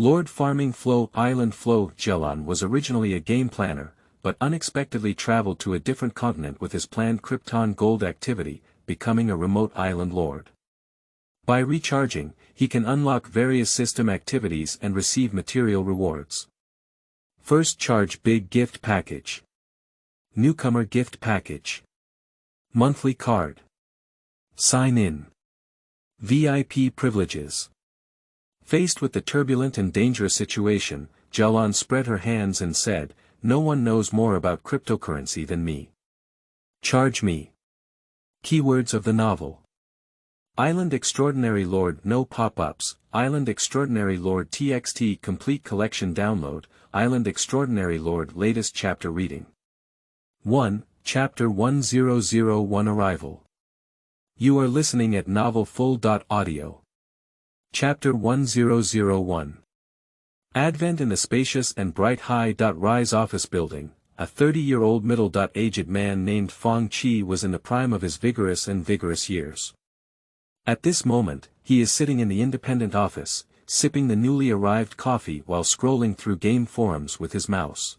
Lord Farming Flow Island Flow Jialan was originally a game planner, but unexpectedly traveled to a different continent with his planned Krypton Gold activity, becoming a remote island lord. By recharging, he can unlock various system activities and receive material rewards. First charge Big Gift Package. Newcomer Gift Package. Monthly Card. Sign in. VIP Privileges. Faced with the turbulent and dangerous situation, Jialan spread her hands and said, "No one knows more about cryptocurrency than me. Charge me." Keywords of the novel. Island Extraordinary Lord No Pop-ups, Island Extraordinary Lord TXT Complete Collection Download, Island Extraordinary Lord Latest Chapter Reading. 1, Chapter 1001 Arrival. You are listening at novelfull.audio. Chapter 1001. Advent in the spacious and bright high-rise office building. A 30-year-old middle-aged man named Fong Chi was in the prime of his vigorous years. At this moment, he is sitting in the independent office, sipping the newly arrived coffee while scrolling through game forums with his mouse.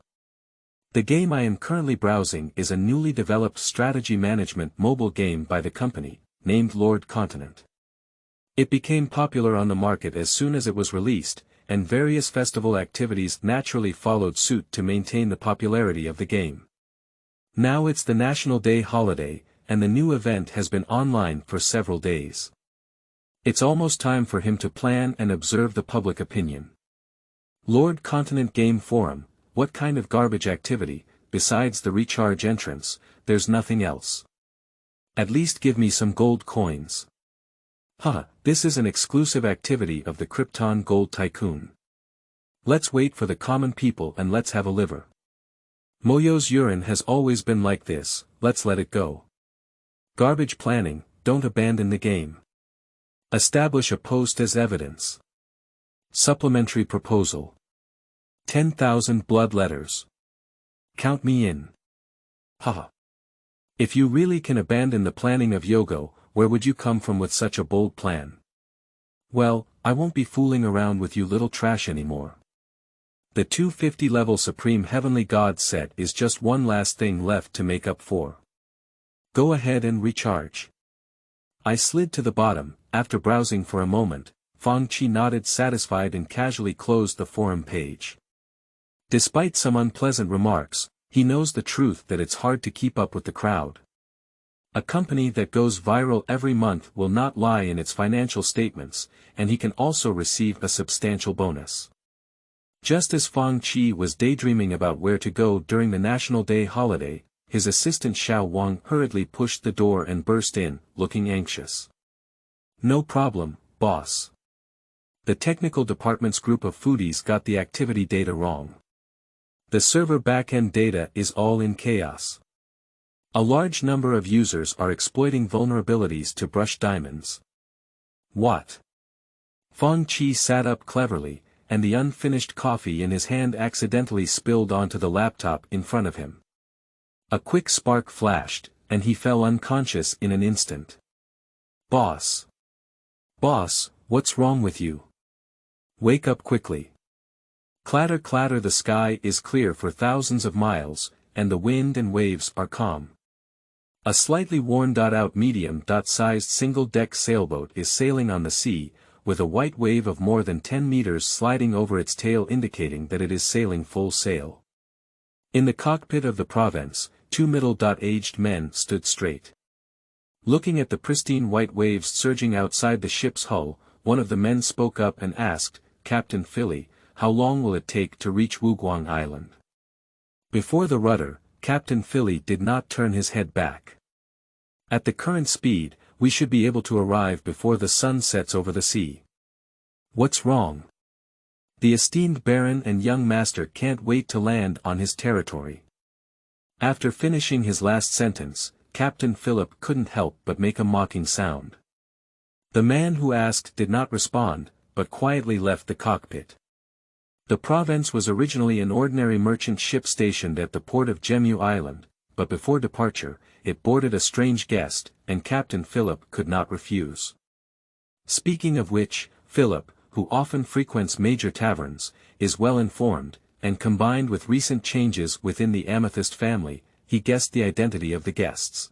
The game I am currently browsing is a newly developed strategy management mobile game by the company, named Lord Continent. It became popular on the market as soon as it was released, and various festival activities naturally followed suit to maintain the popularity of the game. Now it's the National Day holiday, and the new event has been online for several days. It's almost time for him to plan and observe the public opinion. Lord Continent Game Forum, what kind of garbage activity, besides the recharge entrance, there's nothing else. At least give me some gold coins. Haha, this is an exclusive activity of the Krypton Gold Tycoon. Let's wait for the common people and let's have a liver. Moyo's urine has always been like this, let's let it go. Garbage planning, don't abandon the game. Establish a post as evidence. Supplementary proposal. 10,000 blood letters. Count me in. Haha. If you really can abandon the planning of Yogo, where would you come from with such a bold plan? Well, I won't be fooling around with you little trash anymore. The 250-level Supreme Heavenly God set is just one last thing left to make up for. Go ahead and recharge. I slid to the bottom. After browsing for a moment, Fong Chi nodded satisfied and casually closed the forum page. Despite some unpleasant remarks, he knows the truth that it's hard to keep up with the crowd. A company that goes viral every month will not lie in its financial statements, and he can also receive a substantial bonus. Just as Fong Chi was daydreaming about where to go during the National Day holiday, his assistant Xiao Wang hurriedly pushed the door and burst in, looking anxious. No problem, boss. The technical department's group of foodies got the activity data wrong. The server backend data is all in chaos. A large number of users are exploiting vulnerabilities to brush diamonds. What? Fong Chi sat up cleverly, and the unfinished coffee in his hand accidentally spilled onto the laptop in front of him. A quick spark flashed, and he fell unconscious in an instant. Boss! Boss, what's wrong with you? Wake up quickly. Clatter clatter, the sky is clear for thousands of miles, and the wind and waves are calm. A slightly worn-out medium-sized single-deck sailboat is sailing on the sea, with a white wave of more than 10 meters sliding over its tail indicating that it is sailing full sail. In the cockpit of the Province, two middle-aged men stood straight. Looking at the pristine white waves surging outside the ship's hull, one of the men spoke up and asked, "Captain Philly, how long will it take to reach Wuguang Island?" Before the rudder, Captain Philly did not turn his head back. At the current speed, we should be able to arrive before the sun sets over the sea. What's wrong? The esteemed Baron and young master can't wait to land on his territory. After finishing his last sentence, Captain Philip couldn't help but make a mocking sound. The man who asked did not respond, but quietly left the cockpit. The Province was originally an ordinary merchant ship stationed at the port of Jemu Island, but before departure, it boarded a strange guest, and Captain Philip could not refuse. Speaking of which, Philip, who often frequents major taverns, is well informed, and combined with recent changes within the Amethyst family, he guessed the identity of the guests.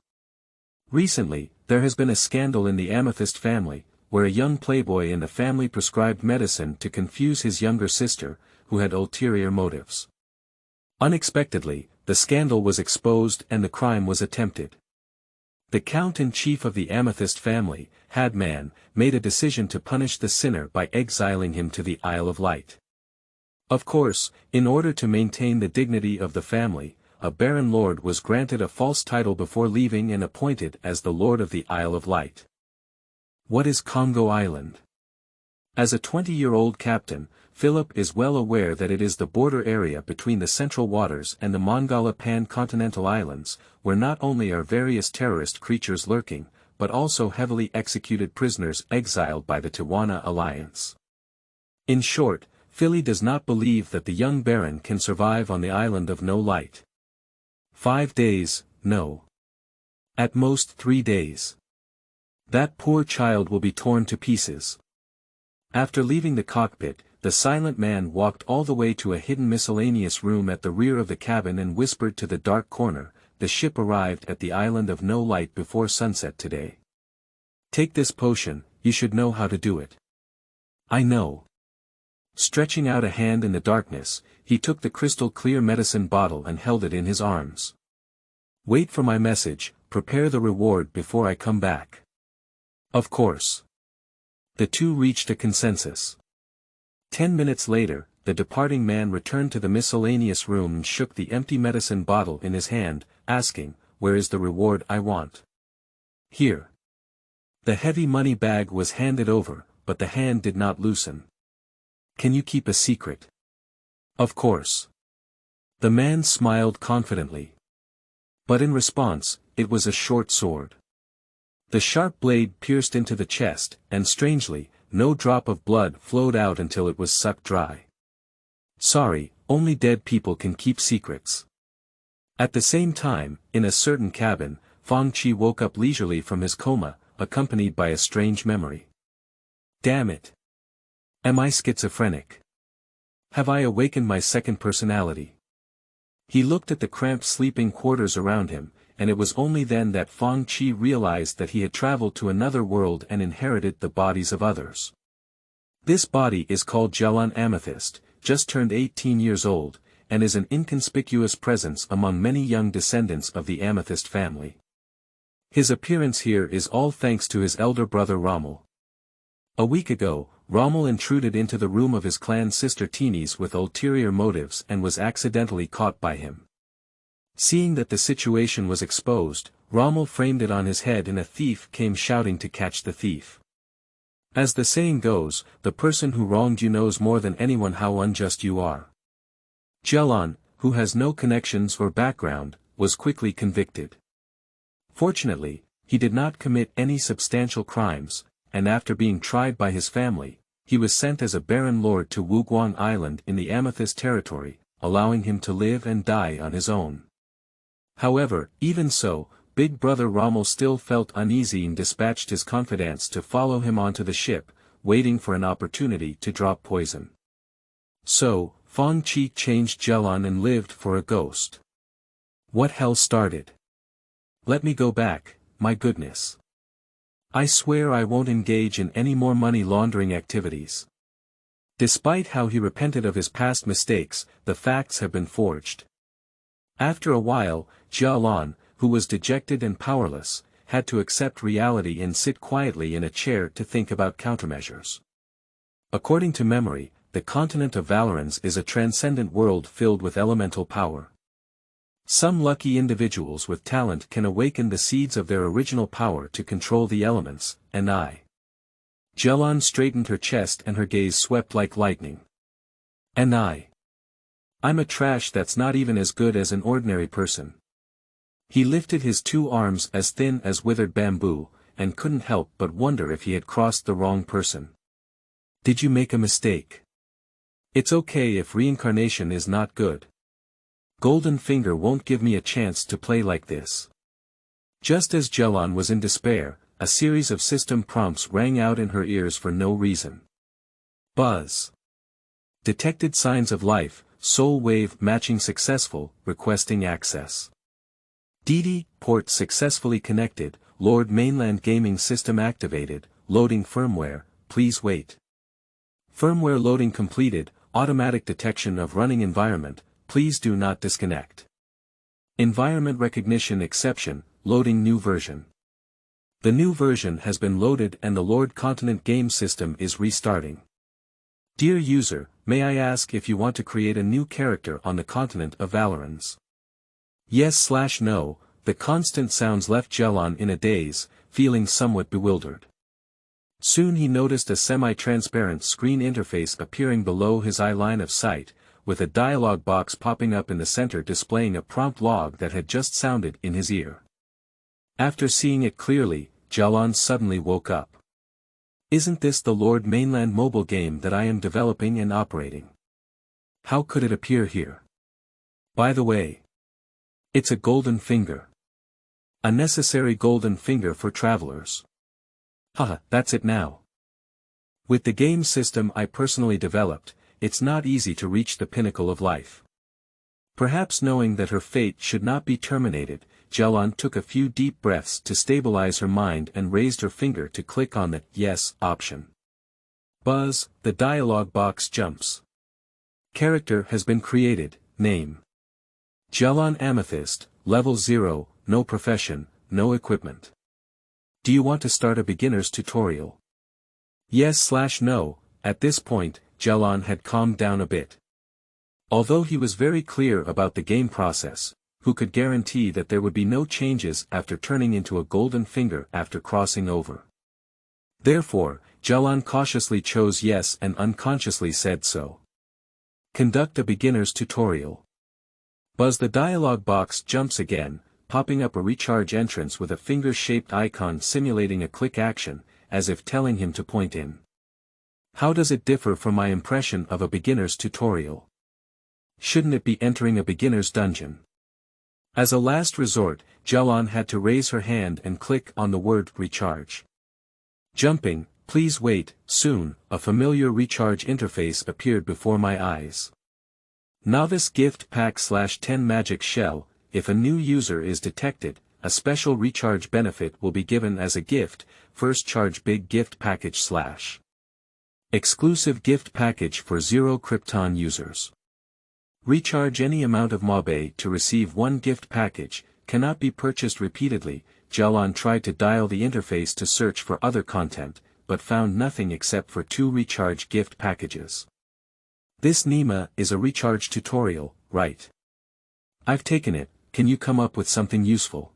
Recently, there has been a scandal in the Amethyst family, where a young playboy in the family prescribed medicine to confuse his younger sister, who had ulterior motives. Unexpectedly, the scandal was exposed and the crime was attempted. The Count-in-Chief of the Amethyst family, Hadman, made a decision to punish the sinner by exiling him to the Isle of Light. Of course, in order to maintain the dignity of the family, a Baron Lord was granted a false title before leaving and appointed as the Lord of the Isle of Light. What is Congo Island? As a 20-year-old captain, Philip is well aware that it is the border area between the Central Waters and the Mongala Pan-Continental Islands, where not only are various terrorist creatures lurking, but also heavily executed prisoners exiled by the Tijuana Alliance. In short, Philly does not believe that the young Baron can survive on the island of no light. 5 days, no. At most 3 days. That poor child will be torn to pieces. After leaving the cockpit, the silent man walked all the way to a hidden miscellaneous room at the rear of the cabin and whispered to the dark corner, "The ship arrived at the island of no light before sunset today. Take this potion, you should know how to do it." "I know." Stretching out a hand in the darkness, he took the crystal-clear medicine bottle and held it in his arms. "Wait for my message, prepare the reward before I come back." Of course. The two reached a consensus. 10 minutes later, the departing man returned to the miscellaneous room and shook the empty medicine bottle in his hand, asking, "Where is the reward I want?" "Here." The heavy money bag was handed over, but the hand did not loosen. "Can you keep a secret?" "Of course." The man smiled confidently. But in response, it was a short sword. The sharp blade pierced into the chest, and strangely, no drop of blood flowed out until it was sucked dry. "Sorry, only dead people can keep secrets." At the same time, in a certain cabin, Fang Chi woke up leisurely from his coma, accompanied by a strange memory. Damn it! Am I schizophrenic? Have I awakened my second personality? He looked at the cramped sleeping quarters around him, and it was only then that Fang Chi realized that he had traveled to another world and inherited the bodies of others. This body is called Jialan Amethyst, just turned 18 years old, and is an inconspicuous presence among many young descendants of the Amethyst family. His appearance here is all thanks to his elder brother Rommel. A week ago, Rommel intruded into the room of his clan sister Teenys with ulterior motives and was accidentally caught by him. Seeing that the situation was exposed, Rommel framed it on his head and a thief came shouting to catch the thief. As the saying goes, the person who wronged you knows more than anyone how unjust you are. Jialan, who has no connections or background, was quickly convicted. Fortunately, he did not commit any substantial crimes, and after being tried by his family, he was sent as a Baron Lord to Wuguang Island in the Amethyst territory, allowing him to live and die on his own. However, even so, Big Brother Rommel still felt uneasy and dispatched his confidants to follow him onto the ship, waiting for an opportunity to drop poison. So, Fang Chi changed Jialan and lived for a ghost. What hell started? Let me go back, my goodness. I swear I won't engage in any more money laundering activities. Despite how he repented of his past mistakes, the facts have been forged. After a while, Jialan, who was dejected and powerless, had to accept reality and sit quietly in a chair to think about countermeasures. According to memory, the continent of Valorans is a transcendent world filled with elemental power. Some lucky individuals with talent can awaken the seeds of their original power to control the elements, and I. Jialan straightened her chest and her gaze swept like lightning. And I'm a trash that's not even as good as an ordinary person. He lifted his 2 arms as thin as withered bamboo, and couldn't help but wonder if he had crossed the wrong person. Did you make a mistake? It's okay if reincarnation is not good. Golden Finger won't give me a chance to play like this. Just as Jialan was in despair, a series of system prompts rang out in her ears for no reason. Buzz. Detected signs of life, soul wave matching successful, requesting access. DD, port successfully connected, Lord mainland gaming system activated, loading firmware, please wait. Firmware loading completed, automatic detection of running environment, please do not disconnect. Environment recognition exception, loading new version. The new version has been loaded and the Lord Continent game system is restarting. Dear user, may I ask if you want to create a new character on the continent of Valorans? Yes/no, the constant sounds left Jialan in a daze, feeling somewhat bewildered. Soon he noticed a semi-transparent screen interface appearing below his eye line of sight, with a dialog box popping up in the center displaying a prompt log that had just sounded in his ear. After seeing it clearly, Jialan suddenly woke up. Isn't this the Lord mainland mobile game that I am developing and operating? How could it appear here? By the way, it's a golden finger. A necessary golden finger for travelers. Haha, that's it now. With the game system I personally developed, it's not easy to reach the pinnacle of life. Perhaps knowing that her fate should not be terminated, Jialan took a few deep breaths to stabilize her mind and raised her finger to click on the Yes option. Buzz, the dialog box jumps. Character has been created, name. Jialan Amethyst, level 0, no profession, no equipment. Do you want to start a beginner's tutorial? Yes/no, at this point, Jialan had calmed down a bit. Although he was very clear about the game process, who could guarantee that there would be no changes after turning into a golden finger after crossing over? Therefore, Jialan cautiously chose yes and unconsciously said so. Conduct a beginner's tutorial. Buzz, the dialog box jumps again, popping up a recharge entrance with a finger-shaped icon simulating a click action, as if telling him to point in. How does it differ from my impression of a beginner's tutorial? Shouldn't it be entering a beginner's dungeon? As a last resort, Jialan had to raise her hand and click on the word recharge. Jumping, please wait, soon, a familiar recharge interface appeared before my eyes. Novice Gift Pack /10 Magic Shell, if a new user is detected, a special recharge benefit will be given as a gift, first charge big gift package / exclusive gift package for 0 Krypton users. Recharge any amount of MOBA to receive 1 gift package, cannot be purchased repeatedly. Jialan tried to dial the interface to search for other content, but found nothing except for 2 recharge gift packages. This Nima is a recharge tutorial, right? I've taken it, can you come up with something useful?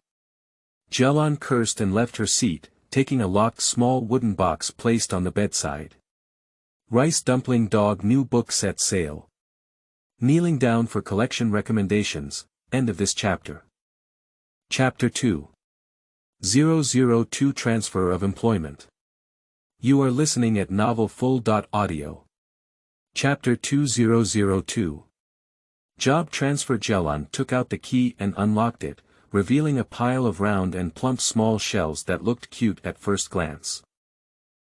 Jialan cursed and left her seat, taking a locked small wooden box placed on the bedside. Rice Dumpling Dog new book set sale. Kneeling down for collection recommendations, end of this chapter. Chapter 2. 002 Transfer of Employment. You are listening at novelfull.audio. Chapter 2002. Job transfer. Jialan took out the key and unlocked it, revealing a pile of round and plump small shells that looked cute at first glance.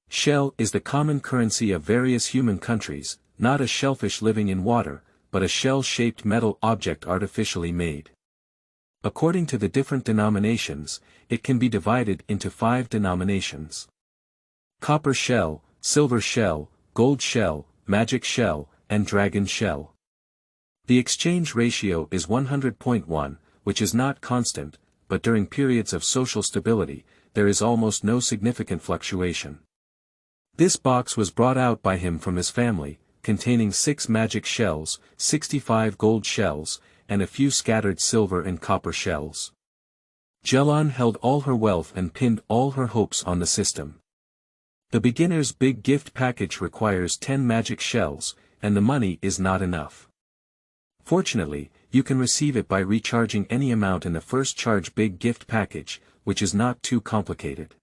Shell is the common currency of various human countries, not a shellfish living in water, but a shell-shaped metal object artificially made. According to the different denominations, it can be divided into 5 denominations. Copper shell, silver shell, gold shell, magic shell, and dragon shell. The exchange ratio is 100.1, which is not constant, but during periods of social stability, there is almost no significant fluctuation. This box was brought out by him from his family, containing 6 magic shells, 65 gold shells, and a few scattered silver and copper shells. Jialan held all her wealth and pinned all her hopes on the system. The beginner's big gift package requires 10 magic shells, and the money is not enough. Fortunately, you can receive it by recharging any amount in the first charge big gift package, which is not too complicated.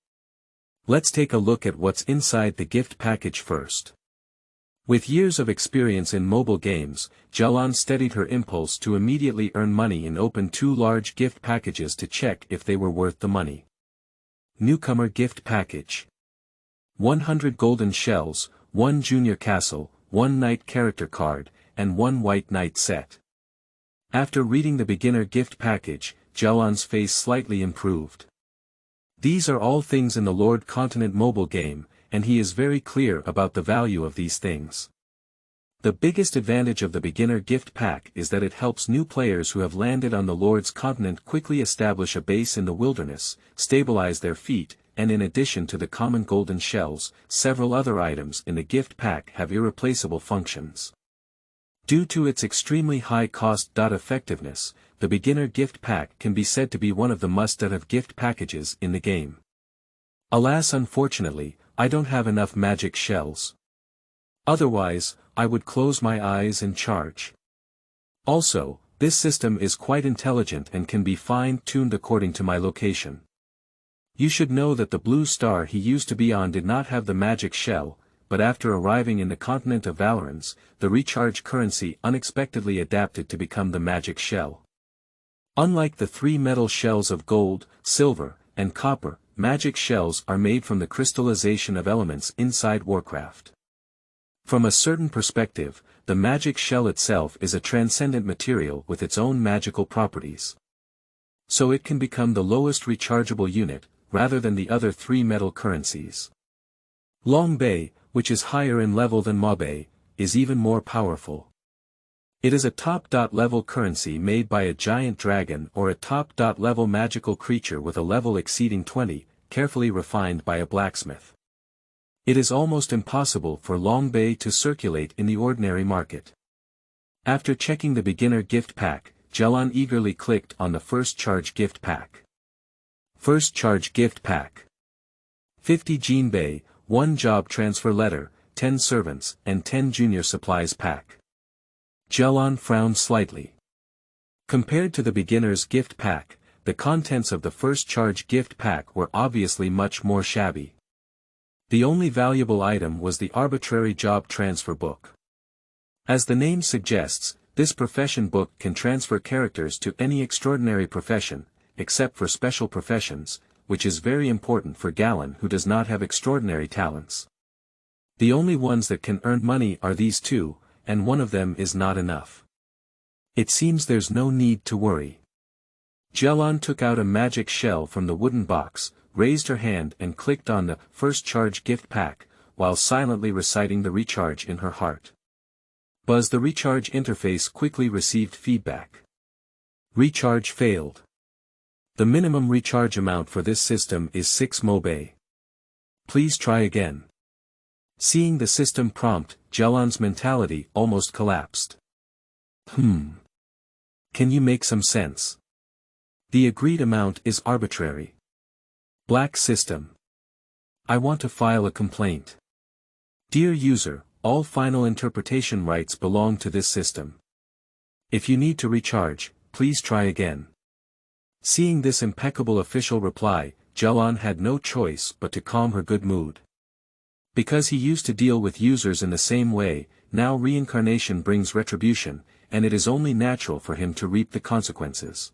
Let's take a look at what's inside the gift package first. With years of experience in mobile games, Jialan steadied her impulse to immediately earn money and open 2 large gift packages to check if they were worth the money. Newcomer gift package. 100 golden shells, 1 junior castle, 1 knight character card, and 1 white knight set. After reading the beginner gift package, Jialan's face slightly improved. These are all things in the Lord Continent mobile game, and he is very clear about the value of these things. The biggest advantage of the beginner gift pack is that it helps new players who have landed on the Lord's Continent quickly establish a base in the wilderness, stabilize their feet, and in addition to the common golden shells, several other items in the gift pack have irreplaceable functions. Due to its extremely high cost-effectiveness, the beginner gift pack can be said to be one of the must-have gift packages in the game. Alas, unfortunately, I don't have enough magic shells. Otherwise, I would close my eyes and charge. Also, this system is quite intelligent and can be fine-tuned according to my location. You should know that the blue star he used to be on did not have the magic shell, but after arriving in the continent of Valorans, the recharge currency unexpectedly adapted to become the magic shell. Unlike the 3 metal shells of gold, silver, and copper, magic shells are made from the crystallization of elements inside Warcraft. From a certain perspective, the magic shell itself is a transcendent material with its own magical properties. So it can become the lowest rechargeable unit, rather than the other 3 metal currencies. Long Bay, which is higher in level than Mabe, is even more powerful. It is a top-level currency made by a giant dragon or a top-level magical creature with a level exceeding 20, carefully refined by a blacksmith. It is almost impossible for Long Bay to circulate in the ordinary market. After checking the beginner gift pack, Jialan eagerly clicked on the first charge gift pack. First charge gift pack. 50 Jinbei, 1 job transfer letter, 10 servants, and 10 junior supplies pack. Jialan frowned slightly. Compared to the beginner's gift pack, the contents of the first charge gift pack were obviously much more shabby. The only valuable item was the arbitrary job transfer book. As the name suggests, this profession book can transfer characters to any extraordinary profession, except for special professions, which is very important for Jialan who does not have extraordinary talents. The only ones that can earn money are these 2, and one of them is not enough. It seems there's no need to worry. Jialan took out a magic shell from the wooden box, raised her hand and clicked on the first charge gift pack, while silently reciting the recharge in her heart. Buzz, the recharge interface quickly received feedback. Recharge failed. The minimum recharge amount for this system is 6 Mobe. Please try again. Seeing the system prompt, Jialan's mentality almost collapsed. Can you make some sense? The agreed amount is arbitrary. Black system. I want to file a complaint. Dear user, all final interpretation rights belong to this system. If you need to recharge, please try again. Seeing this impeccable official reply, Jialan had no choice but to calm her good mood. Because he used to deal with users in the same way, now reincarnation brings retribution, and it is only natural for him to reap the consequences.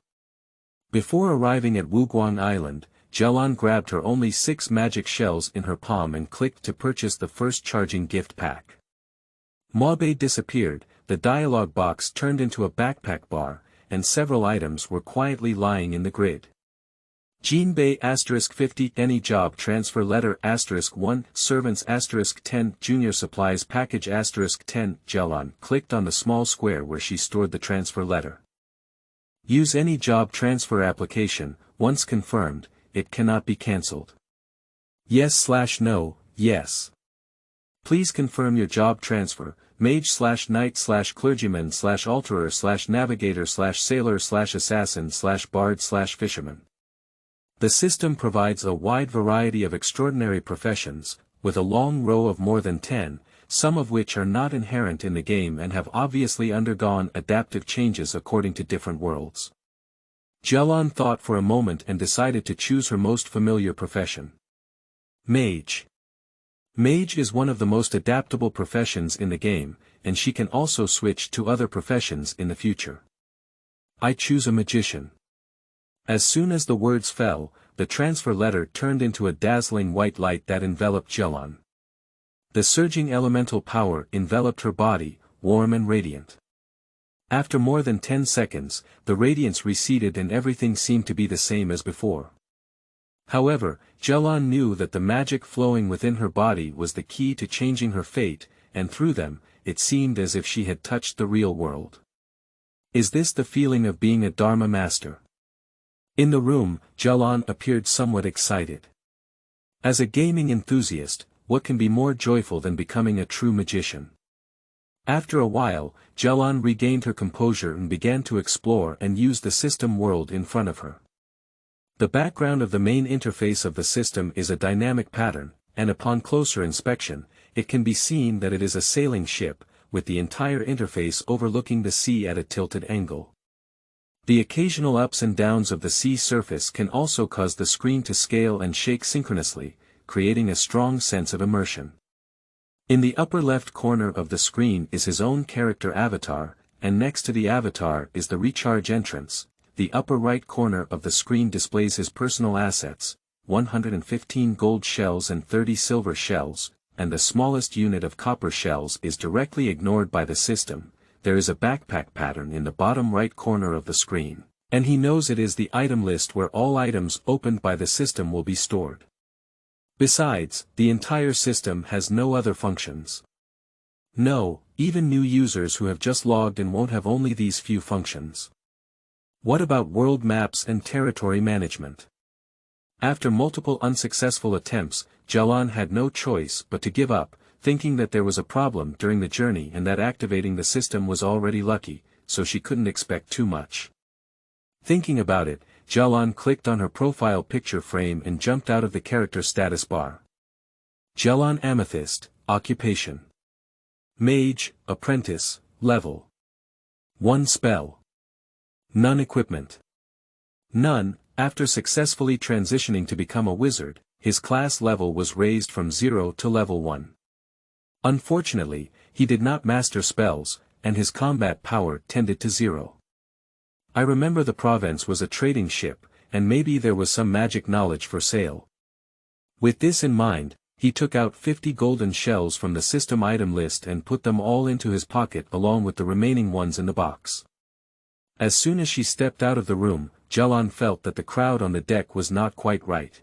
Before arriving at Wuguang Island, Jialan grabbed her only 6 magic shells in her palm and clicked to purchase the first charging gift pack. Mabe disappeared, the dialogue box turned into a backpack bar, and several items were quietly lying in the grid. Jinbei *50 Any job transfer letter *1 Servants *10 Junior supplies package *10 Jialan clicked on the small square where she stored the transfer letter. Use any job transfer application, once confirmed, it cannot be cancelled. Yes/no, yes. Please confirm your job transfer, mage/knight/clergyman/alterer/navigator/sailor/assassin/bard/fisherman. The system provides a wide variety of extraordinary professions, with a long row of more than 10, some of which are not inherent in the game and have obviously undergone adaptive changes according to different worlds. Jialan thought for a moment and decided to choose her most familiar profession. Mage. Mage is one of the most adaptable professions in the game, and she can also switch to other professions in the future. I choose a magician. As soon as the words fell, the transfer letter turned into a dazzling white light that enveloped Jialan. The surging elemental power enveloped her body, warm and radiant. After more than 10 seconds, the radiance receded and everything seemed to be the same as before. However, Jialan knew that the magic flowing within her body was the key to changing her fate, and through them, it seemed as if she had touched the real world. Is this the feeling of being a Dharma master? In the room, Jialan appeared somewhat excited. As a gaming enthusiast, what can be more joyful than becoming a true magician? After a while, Jialan regained her composure and began to explore and use the system world in front of her. The background of the main interface of the system is a dynamic pattern, and upon closer inspection, it can be seen that it is a sailing ship, with the entire interface overlooking the sea at a tilted angle. The occasional ups and downs of the sea surface can also cause the screen to scale and shake synchronously, creating a strong sense of immersion. In the upper left corner of the screen is his own character avatar, and next to the avatar is the recharge entrance. The upper right corner of the screen displays his personal assets, 115 gold shells and 30 silver shells, and the smallest unit of copper shells is directly ignored by the system. There is a backpack pattern in the bottom right corner of the screen, and he knows it is the item list where all items opened by the system will be stored. Besides, the entire system has no other functions. No, even new users who have just logged in won't have only these few functions. What about world maps and territory management? After multiple unsuccessful attempts, Jialan had no choice but to give up, thinking that there was a problem during the journey and that activating the system was already lucky, so she couldn't expect too much. Thinking about it, Jialan clicked on her profile picture frame and jumped out of the character status bar. Jialan Amethyst, Occupation. Mage, Apprentice, Level 1 Spell. None Equipment. None. After successfully transitioning to become a wizard, his class level was raised from 0 to level 1. Unfortunately, he did not master spells, and his combat power tended to 0. I remember the Provence was a trading ship, and maybe there was some magic knowledge for sale. With this in mind, he took out 50 golden shells from the system item list and put them all into his pocket along with the remaining ones in the box. As soon as she stepped out of the room, Jialan felt that the crowd on the deck was not quite right.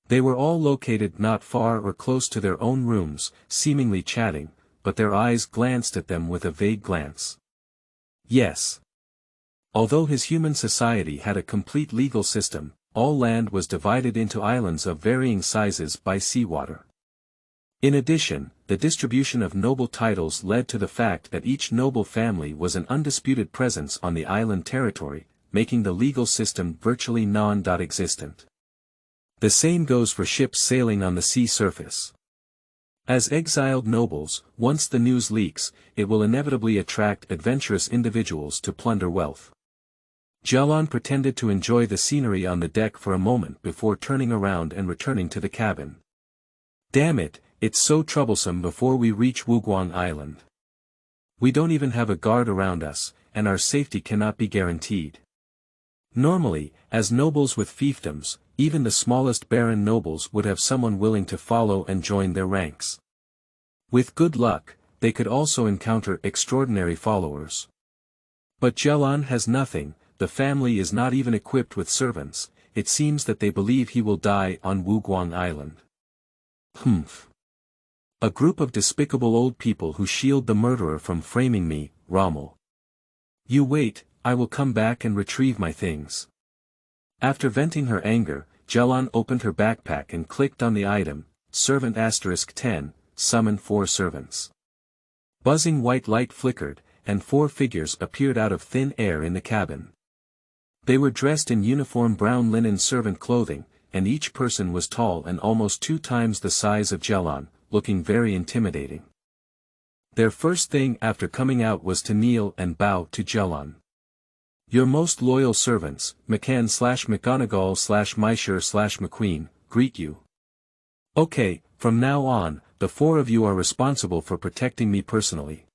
They were all located not far or close to their own rooms, seemingly chatting, but their eyes glanced at them with a vague glance. Yes. Although his human society had a complete legal system, all land was divided into islands of varying sizes by seawater. In addition, the distribution of noble titles led to the fact that each noble family was an undisputed presence on the island territory, making the legal system virtually non-existent. The same goes for ships sailing on the sea surface. As exiled nobles, once the news leaks, it will inevitably attract adventurous individuals to plunder wealth. Jialan pretended to enjoy the scenery on the deck for a moment before turning around and returning to the cabin. Damn it, it's so troublesome before we reach Wuguang Island. We don't even have a guard around us, and our safety cannot be guaranteed. Normally, as nobles with fiefdoms, even the smallest baron nobles would have someone willing to follow and join their ranks. With good luck, they could also encounter extraordinary followers. But Jialan has nothing. The family is not even equipped with servants. It seems that they believe he will die on Wuguang Island. Humph. A group of despicable old people who shield the murderer from framing me, Rommel. You wait, I will come back and retrieve my things. After venting her anger, Jialan opened her backpack and clicked on the item, Servant *10, summon 4 servants. Buzzing white light flickered, and 4 figures appeared out of thin air in the cabin. They were dressed in uniform brown linen servant clothing, and each person was tall and almost 2 times the size of Jialan, looking very intimidating. Their first thing after coming out was to kneel and bow to Jialan. Your most loyal servants, McCann/McGonagall/Mysher/McQueen, greet you. Okay, from now on, the 4 of you are responsible for protecting me personally.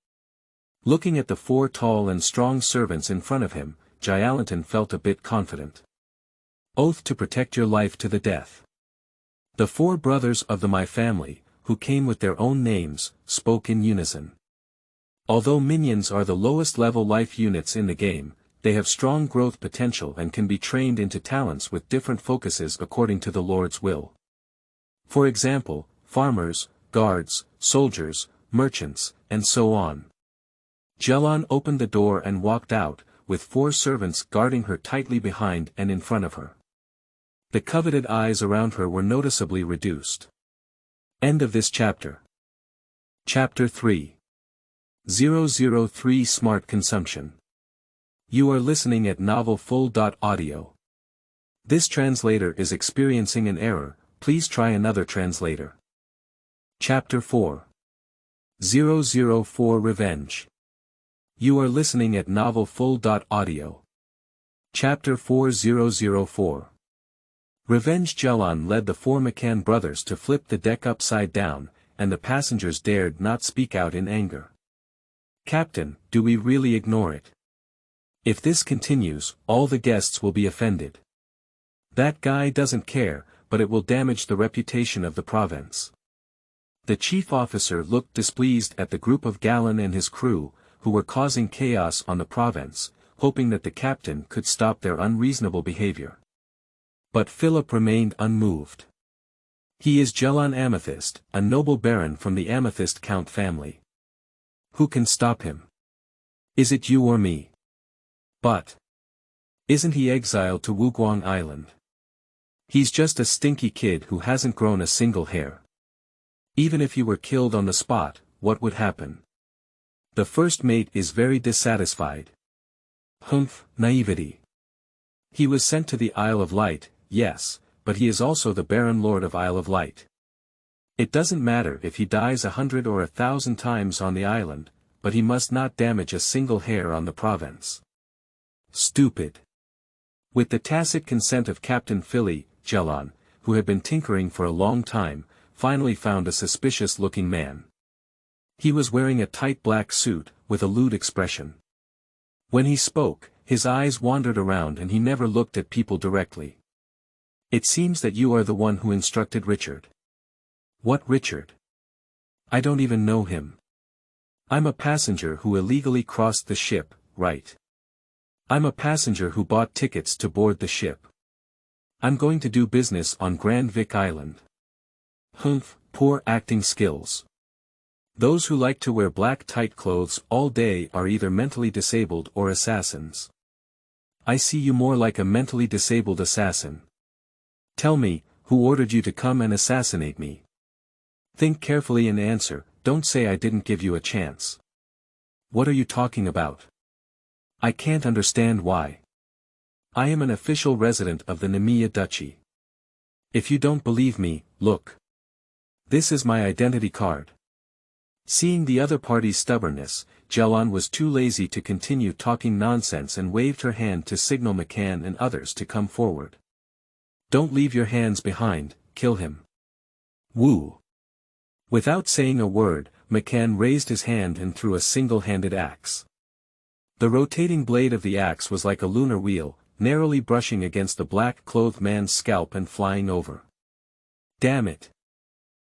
Looking at the 4 tall and strong servants in front of him, Jialan felt a bit confident. Oath to protect your life to the death. The 4 brothers of the My family, who came with their own names, spoke in unison. Although minions are the lowest level life units in the game, they have strong growth potential and can be trained into talents with different focuses according to the Lord's will. For example, farmers, guards, soldiers, merchants, and so on. Jialan opened the door and walked out, with 4 servants guarding her tightly behind and in front of her. The coveted eyes around her were noticeably reduced. End of this chapter. Chapter 3. 003 Smart Consumption. You are listening at novelfull.audio. This translator is experiencing an error, please try another translator. Chapter 4. 004 Revenge. You are listening at novelfull.audio. Chapter 4004. Revenge. Jialan led the 4 McCann brothers to flip the deck upside down, and the passengers dared not speak out in anger. Captain, do we really ignore it? If this continues, all the guests will be offended. That guy doesn't care, but it will damage the reputation of the province. The chief officer looked displeased at the group of Jialan and his crew, who were causing chaos on the province, hoping that the captain could stop their unreasonable behavior. But Philip remained unmoved. He is Jialan Amethyst, a noble baron from the Amethyst Count family. Who can stop him? Is it you or me? But isn't he exiled to Wuguang Island? He's just a stinky kid who hasn't grown a single hair. Even if he were killed on the spot, what would happen? The first mate is very dissatisfied. Humph, naivety. He was sent to the Isle of Light, yes, but he is also the Baron Lord of Isle of Light. It doesn't matter if he dies 100 or 1,000 times on the island, but he must not damage a single hair on the province. Stupid. With the tacit consent of Captain Philly, Jialan, who had been tinkering for a long time, finally found a suspicious-looking man. He was wearing a tight black suit, with a lewd expression. When he spoke, his eyes wandered around and he never looked at people directly. It seems that you are the one who instructed Richard. What Richard? I don't even know him. I'm a passenger who illegally crossed the ship, right? I'm a passenger who bought tickets to board the ship. I'm going to do business on Grand Vic Island. Humph, poor acting skills. Those who like to wear black tight clothes all day are either mentally disabled or assassins. I see you more like a mentally disabled assassin. Tell me, who ordered you to come and assassinate me? Think carefully and answer, don't say I didn't give you a chance. What are you talking about? I can't understand why. I am an official resident of the Nemea Duchy. If you don't believe me, look. This is my identity card. Seeing the other party's stubbornness, Jialan was too lazy to continue talking nonsense and waved her hand to signal McCann and others to come forward. Don't leave your hands behind, kill him. Woo! Without saying a word, McCann raised his hand and threw a single-handed axe. The rotating blade of the axe was like a lunar wheel, narrowly brushing against the black-clothed man's scalp and flying over. Damn it!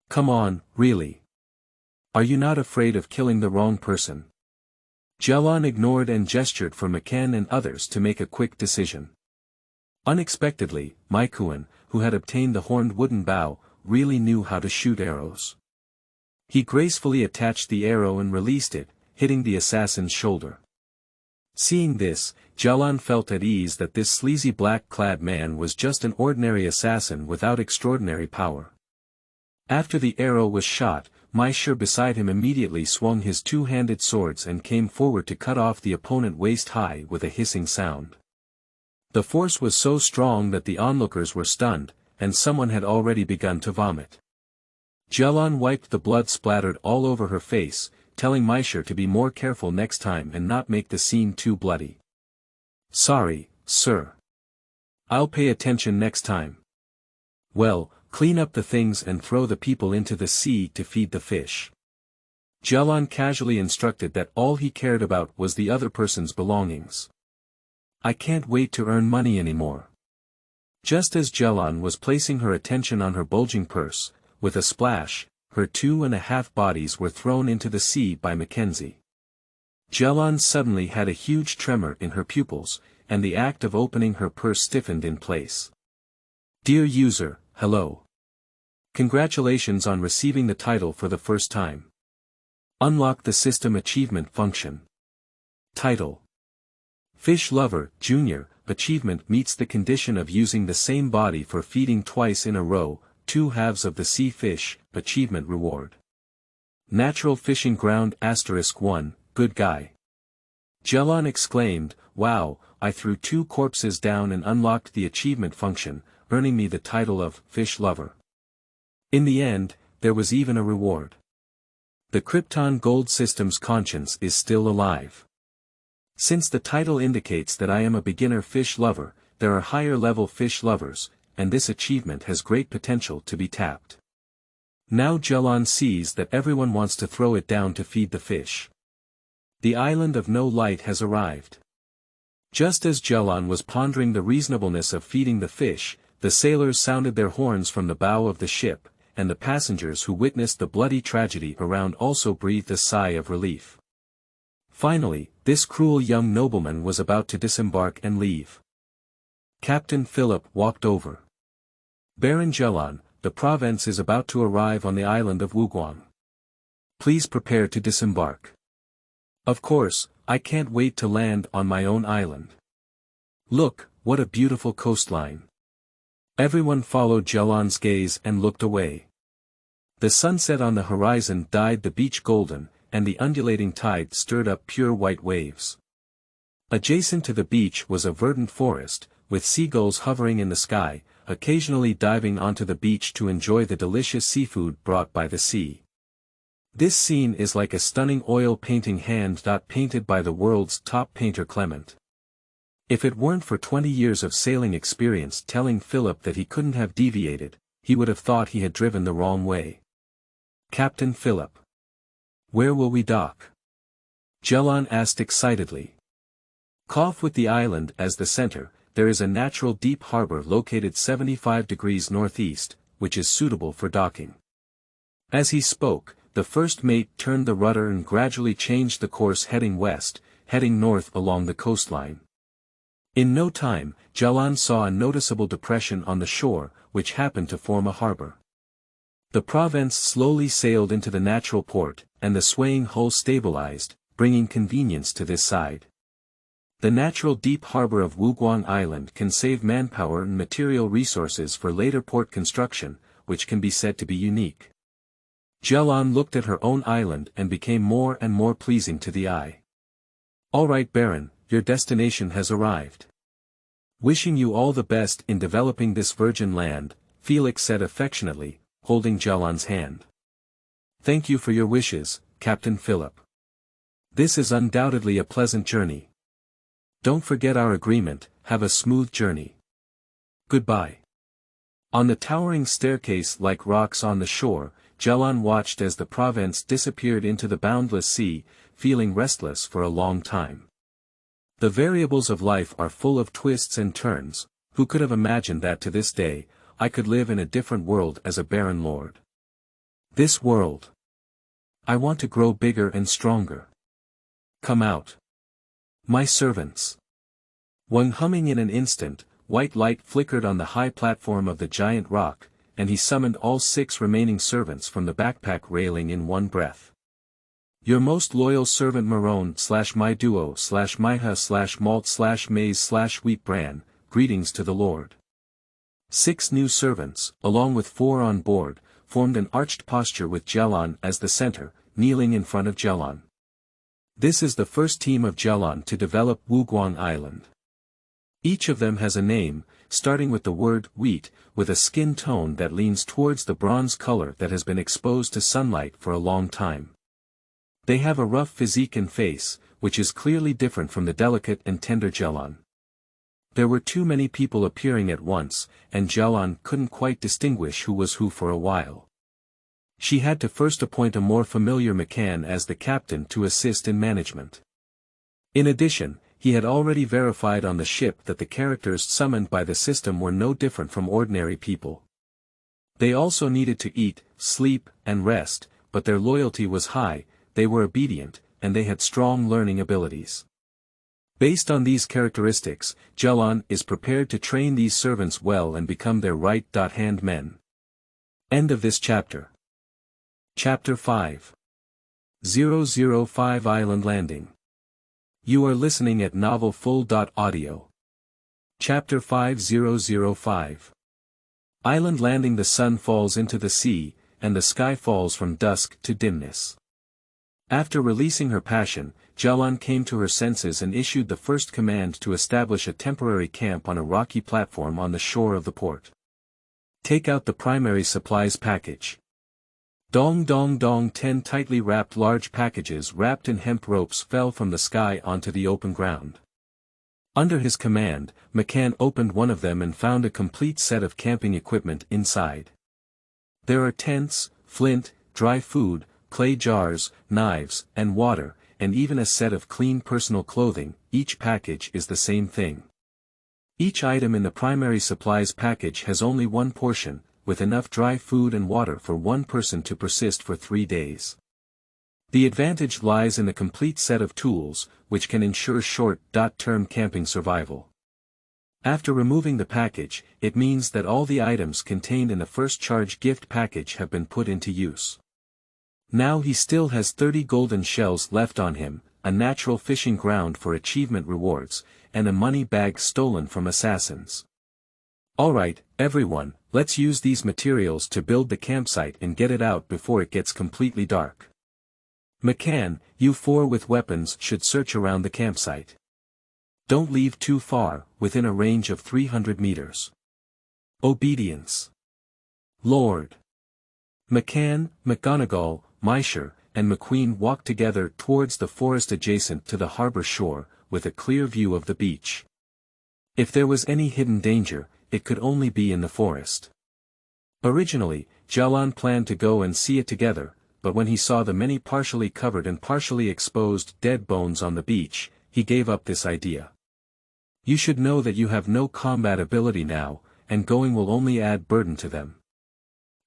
Come on, really. Are you not afraid of killing the wrong person? Jialan ignored and gestured for McCann and others to make a quick decision. Unexpectedly, Maikuan, who had obtained the horned wooden bow, really knew how to shoot arrows. He gracefully attached the arrow and released it, hitting the assassin's shoulder. Seeing this, Jialan felt at ease that this sleazy black-clad man was just an ordinary assassin without extraordinary power. After the arrow was shot, Maisher beside him immediately swung his two-handed swords and came forward to cut off the opponent waist-high with a hissing sound. The force was so strong that the onlookers were stunned, and someone had already begun to vomit. Jialan wiped the blood splattered all over her face, telling Maisher to be more careful next time and not make the scene too bloody. Sorry, sir. I'll pay attention next time. Well, clean up the things and throw the people into the sea to feed the fish. Jialan casually instructed that all he cared about was the other person's belongings. I can't wait to earn money anymore. Just as Jialan was placing her attention on her bulging purse, with a splash, her 2.5 bodies were thrown into the sea by Mackenzie. Jialan suddenly had a huge tremor in her pupils, and the act of opening her purse stiffened in place. Dear user, hello. Congratulations on receiving the title for the first time. Unlock the system achievement function. Title: Fish Lover, Junior. Achievement meets the condition of using the same body for feeding twice in a row, 2 halves of the sea fish. Achievement reward: Natural Fishing Ground *1, good guy. Jialan exclaimed, wow, I threw 2 corpses down and unlocked the achievement function, earning me the title of Fish Lover. In the end, there was even a reward. The Krypton Gold system's conscience is still alive. Since the title indicates that I am a beginner fish lover, there are higher-level fish lovers, and this achievement has great potential to be tapped. Now Jialan sees that everyone wants to throw it down to feed the fish. The island of no light has arrived. Just as Jialan was pondering the reasonableness of feeding the fish, the sailors sounded their horns from the bow of the ship, and the passengers who witnessed the bloody tragedy around also breathed a sigh of relief. Finally, this cruel young nobleman was about to disembark and leave. Captain Philip walked over. Baron Jialan, the province is about to arrive on the island of Wuguang. Please prepare to disembark. Of course, I can't wait to land on my own island. Look, what a beautiful coastline. Everyone followed Jialan's gaze and looked away. The sunset on the horizon dyed the beach golden, and the undulating tide stirred up pure white waves. Adjacent to the beach was a verdant forest, with seagulls hovering in the sky, occasionally diving onto the beach to enjoy the delicious seafood brought by the sea. This scene is like a stunning oil painting hand painted by the world's top painter Clement. If it weren't for 20 years of sailing experience telling Philip that he couldn't have deviated, he would have thought he had driven the wrong way. Captain Philip. Where will we dock? Jialan asked excitedly. With the island as the center, there is a natural deep harbor located 75 degrees northeast, which is suitable for docking. As he spoke, the first mate turned the rudder and gradually changed the course heading west, heading north along the coastline. In no time, Jialan saw a noticeable depression on the shore, which happened to form a harbor. The province slowly sailed into the natural port, and the swaying hull stabilized, bringing convenience to this side. The natural deep harbor of Wuguang Island can save manpower and material resources for later port construction, which can be said to be unique. Jialan looked at her own island and became more and more pleasing to the eye. All right, Baron, your destination has arrived. Wishing you all the best in developing this virgin land, Felix said affectionately, holding Jialan's hand. Thank you for your wishes, Captain Philip. This is undoubtedly a pleasant journey. Don't forget our agreement, have a smooth journey. Goodbye. On the towering staircase like rocks on the shore, Jialan watched as the province disappeared into the boundless sea, feeling restless for a long time. The variables of life are full of twists and turns. Who could have imagined that to this day, I could live in a different world as a Baron Lord? This world. I want to grow bigger and stronger. Come out. My servants. Wang humming in an instant, white light flickered on the high platform of the giant rock, and he summoned all 6 remaining servants from the backpack railing in one breath. Your most loyal servant Marone/my duo/Myha/malt/maize/wheat bran, greetings to the Lord. 6 new servants, along with 4 on board, formed an arched posture with Jialan as the center, kneeling in front of Jialan. This is the first team of Jialan to develop Wuguang Island. Each of them has a name, starting with the word wheat, with a skin tone that leans towards the bronze color that has been exposed to sunlight for a long time. They have a rough physique and face, which is clearly different from the delicate and tender Jialan. There were too many people appearing at once, and Jialan couldn't quite distinguish who was who for a while. She had to first appoint a more familiar McCann as the captain to assist in management. In addition, he had already verified on the ship that the characters summoned by the system were no different from ordinary people. They also needed to eat, sleep, and rest, but their loyalty was high, they were obedient, and they had strong learning abilities. Based on these characteristics, Jialan is prepared to train these servants well and become their right-hand men. End of this chapter. Chapter 5. 005 Island Landing. You are listening at novelfull.audio. Chapter 5005. Island landing. The sun falls into the sea, and the sky falls from dusk to dimness. After releasing her passion, Jialan came to her senses and issued the first command to establish a temporary camp on a rocky platform on the shore of the port. Take out the primary supplies package. Dong dong dong. 10 tightly wrapped large packages wrapped in hemp ropes fell from the sky onto the open ground. Under his command, McCann opened one of them and found a complete set of camping equipment inside. There are tents, flint, dry food, clay jars, knives, and water, and even a set of clean personal clothing. Each package is the same thing. Each item in the primary supplies package has only one portion, with enough dry food and water for one person to persist for 3 days. The advantage lies in the complete set of tools, which can ensure short-term camping survival. After removing the package, it means that all the items contained in the first charge gift package have been put into use. Now he still has 30 golden shells left on him, a natural fishing ground for achievement rewards, and a money bag stolen from assassins. Alright, everyone, let's use these materials to build the campsite and get it out before it gets completely dark. McCann, you 4 with weapons should search around the campsite. Don't leave too far, within a range of 300 meters. Obedience. Lord. McCann, McGonagall, Mysher, and McQueen walked together towards the forest adjacent to the harbor shore, with a clear view of the beach. If there was any hidden danger, it could only be in the forest. Originally, Jialan planned to go and see it together, but when he saw the many partially covered and partially exposed dead bones on the beach, he gave up this idea. You should know that you have no combat ability now, and going will only add burden to them.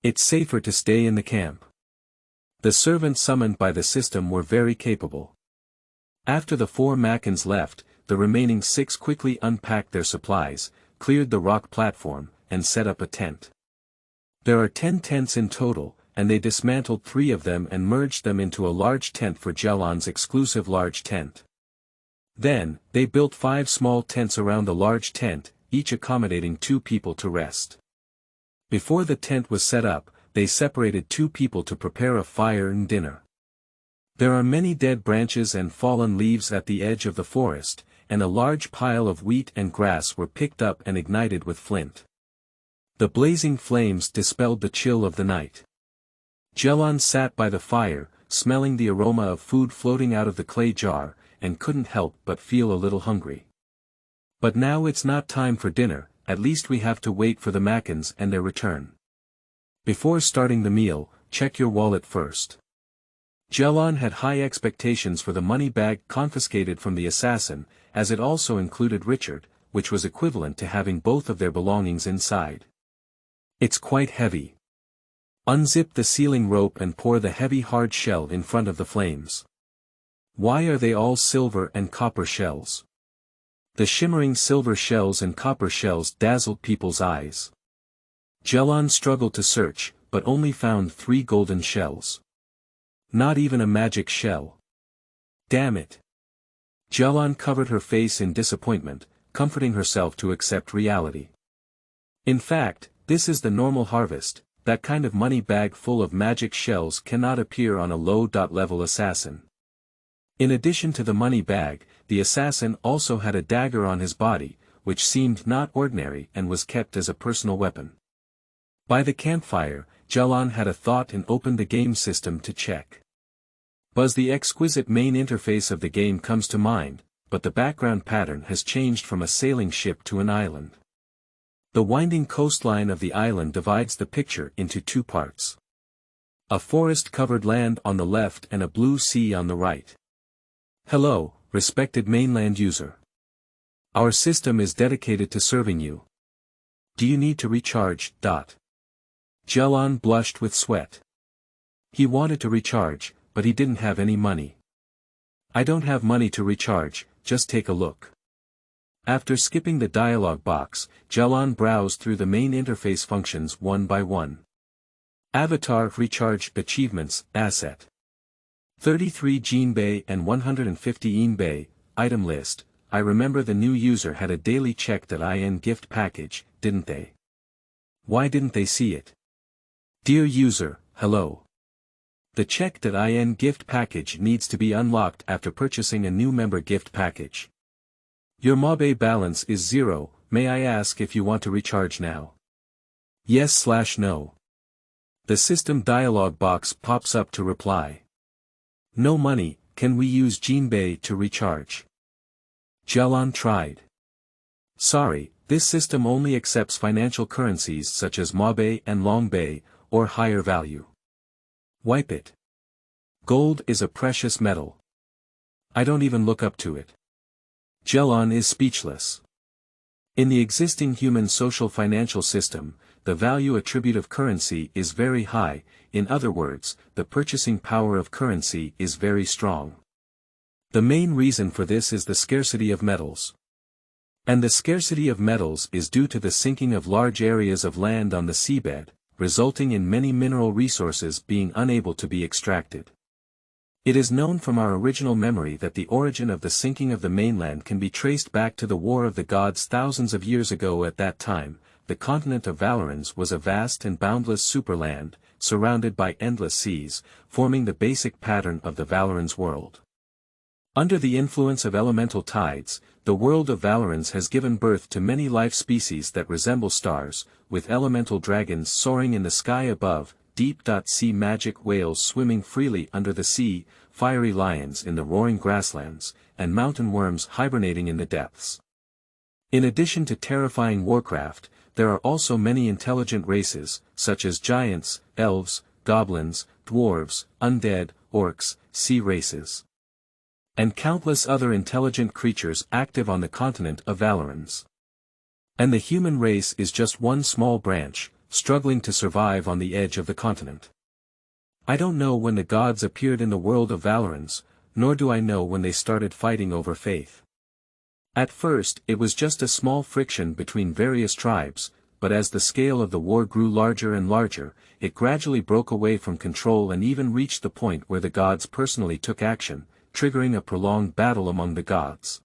It's safer to stay in the camp. The servants summoned by the system were very capable. After the 4 Mackins left, the remaining 6 quickly unpacked their supplies, cleared the rock platform, and set up a tent. There are 10 tents in total, and they dismantled 3 of them and merged them into a large tent for Jialan's exclusive large tent. Then, they built 5 small tents around the large tent, each accommodating 2 people to rest. Before the tent was set up, they separated 2 people to prepare a fire and dinner. There are many dead branches and fallen leaves at the edge of the forest, and a large pile of wheat and grass were picked up and ignited with flint. The blazing flames dispelled the chill of the night. Jialan sat by the fire, smelling the aroma of food floating out of the clay jar, and couldn't help but feel a little hungry. But now it's not time for dinner, at least we have to wait for the Mackins and their return. Before starting the meal, check your wallet first. Jialan had high expectations for the money bag confiscated from the assassin, as it also included Richard, which was equivalent to having both of their belongings inside. It's quite heavy. Unzip the sealing rope and pour the heavy hard shell in front of the flames. Why are they all silver and copper shells? The shimmering silver shells and copper shells dazzled people's eyes. Jialan struggled to search, but only found 3 golden shells. Not even a magic shell. Damn it. Jialan covered her face in disappointment, comforting herself to accept reality. In fact, this is the normal harvest. That kind of money bag full of magic shells cannot appear on a low-level assassin. In addition to the money bag, the assassin also had a dagger on his body, which seemed not ordinary and was kept as a personal weapon. By the campfire, Jialan had a thought and opened the game system to check. Buzz, the exquisite main interface of the game comes to mind, but the background pattern has changed from a sailing ship to an island. The winding coastline of the island divides the picture into 2 parts. A forest-covered land on the left and a blue sea on the right. Hello, respected mainland user. Our system is dedicated to serving you. Do you need to recharge? Jialan blushed with sweat. He wanted to recharge, but he didn't have any money. I don't have money to recharge, just take a look. After skipping the dialog box, Jialan browsed through the main interface functions one by one. Avatar Recharge Achievements Asset 33 Jinbei and 150 Inbei, Item List. I remember the new user had a daily check.in gift package, didn't they? Why didn't they see it? Dear user, hello. The check.in gift package needs to be unlocked after purchasing a new member gift package. Your MOBA balance is 0, may I ask if you want to recharge now? Yes/no. The system dialog box pops up to reply. No money, can we use Jinbei to recharge? Jialan tried. Sorry, this system only accepts financial currencies such as MOBA and Longbei, or higher value. Wipe it. Gold is a precious metal. I don't even look up to it. Jialan is speechless. In the existing human social financial system, the value attribute of currency is very high, in other words, the purchasing power of currency is very strong. The main reason for this is the scarcity of metals. And the scarcity of metals is due to the sinking of large areas of land on the seabed, resulting in many mineral resources being unable to be extracted. It is known from our original memory that the origin of the sinking of the mainland can be traced back to the War of the Gods thousands of years ago. At that time, the continent of Valorans was a vast and boundless superland, surrounded by endless seas, forming the basic pattern of the Valorans world. Under the influence of elemental tides, the world of Valorans has given birth to many life species that resemble stars, with elemental dragons soaring in the sky above, deep-sea magic whales swimming freely under the sea, fiery lions in the roaring grasslands, and mountain worms hibernating in the depths. In addition to terrifying warcraft, there are also many intelligent races, such as giants, elves, goblins, dwarves, undead, orcs, sea races, and countless other intelligent creatures active on the continent of Valorans. And the human race is just one small branch, struggling to survive on the edge of the continent. I don't know when the gods appeared in the world of Valorans, nor do I know when they started fighting over faith. At first it was just a small friction between various tribes, but as the scale of the war grew larger and larger, it gradually broke away from control and even reached the point where the gods personally took action, triggering a prolonged battle among the gods.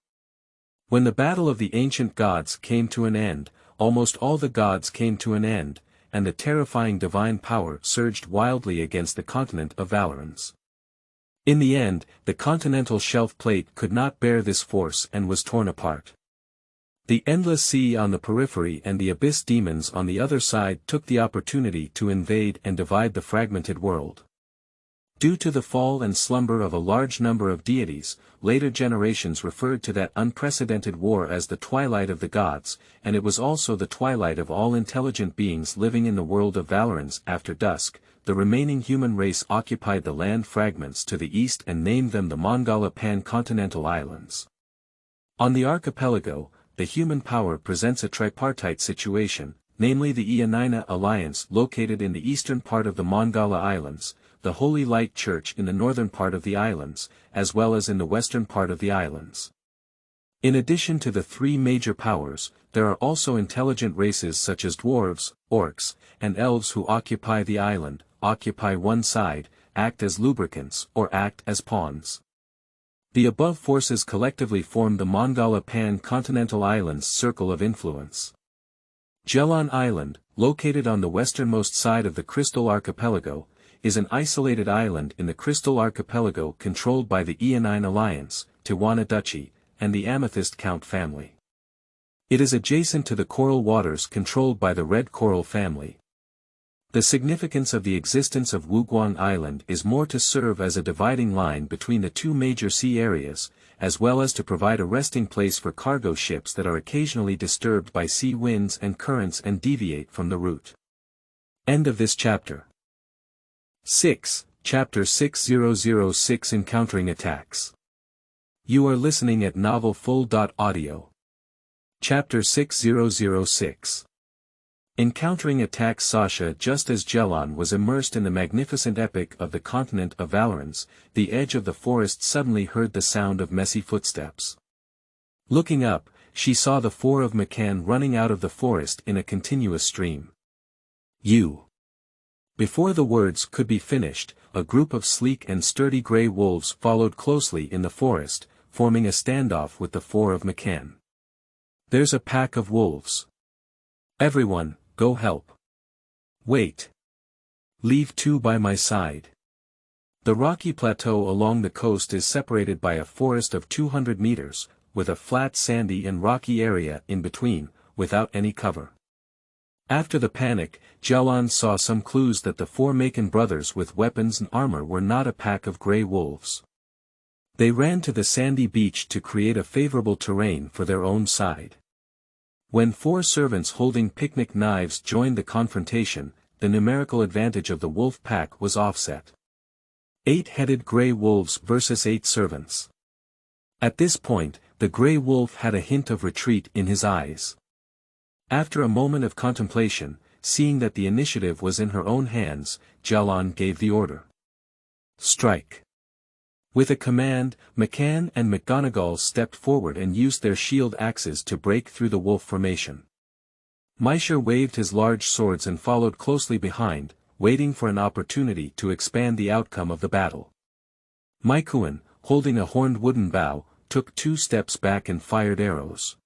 When the battle of the ancient gods came to an end, almost all the gods came to an end, and the terrifying divine power surged wildly against the continent of Valorans. In the end, the continental shelf plate could not bear this force and was torn apart. The endless sea on the periphery and the abyss demons on the other side took the opportunity to invade and divide the fragmented world. Due to the fall and slumber of a large number of deities, later generations referred to that unprecedented war as the Twilight of the Gods, and it was also the twilight of all intelligent beings living in the world of Valorans. After dusk, the remaining human race occupied the land fragments to the east and named them the Mongala Pan-Continental Islands. On the archipelago, the human power presents a tripartite situation, namely the Ionina Alliance located in the eastern part of the Mongala Islands, the Holy Light Church in the northern part of the islands, as well as in the western part of the islands. In addition to the three major powers, there are also intelligent races such as dwarves, orcs, and elves who occupy the island, occupy one side, act as lubricants or act as pawns. The above forces collectively form the Mongala Pan-Continental Islands circle of influence. Jialan Island, located on the westernmost side of the Crystal Archipelago, is an isolated island in the Crystal Archipelago controlled by the Ionine Alliance, Tijuana Duchy, and the Amethyst Count family. It is adjacent to the Coral Waters controlled by the Red Coral family. The significance of the existence of Wuguang Island is more to serve as a dividing line between the two major sea areas, as well as to provide a resting place for cargo ships that are occasionally disturbed by sea winds and currents and deviate from the route. End of this chapter. 6. Chapter 6006 Encountering Attacks. You are listening at novelfull.audio. Chapter 6006. Encountering attacks Sasha just as Jialan was immersed in the magnificent epic of the continent of Valorans, the edge of the forest suddenly heard the sound of messy footsteps. Looking up, she saw the four of McCann running out of the forest in a continuous stream. You. Before the words could be finished, a group of sleek and sturdy grey wolves followed closely in the forest, forming a standoff with the four of McCann. There's a pack of wolves. Everyone, go help. Wait. Leave two by my side. The rocky plateau along the coast is separated by a forest of 200 meters, with a flat sandy and rocky area in between, without any cover. After the panic, Jialan saw some clues that the four Macon brothers with weapons and armor were not a pack of grey wolves. They ran to the sandy beach to create a favorable terrain for their own side. When four servants holding picnic knives joined the confrontation, the numerical advantage of the wolf pack was offset. 8-headed grey wolves versus 8 servants. At this point, the grey wolf had a hint of retreat in his eyes. After a moment of contemplation, seeing that the initiative was in her own hands, Jialan gave the order. Strike. With a command, McCann and McGonagall stepped forward and used their shield axes to break through the wolf formation. Misher waved his large swords and followed closely behind, waiting for an opportunity to expand the outcome of the battle. Maikuan, holding a horned wooden bow, took 2 steps back and fired arrows.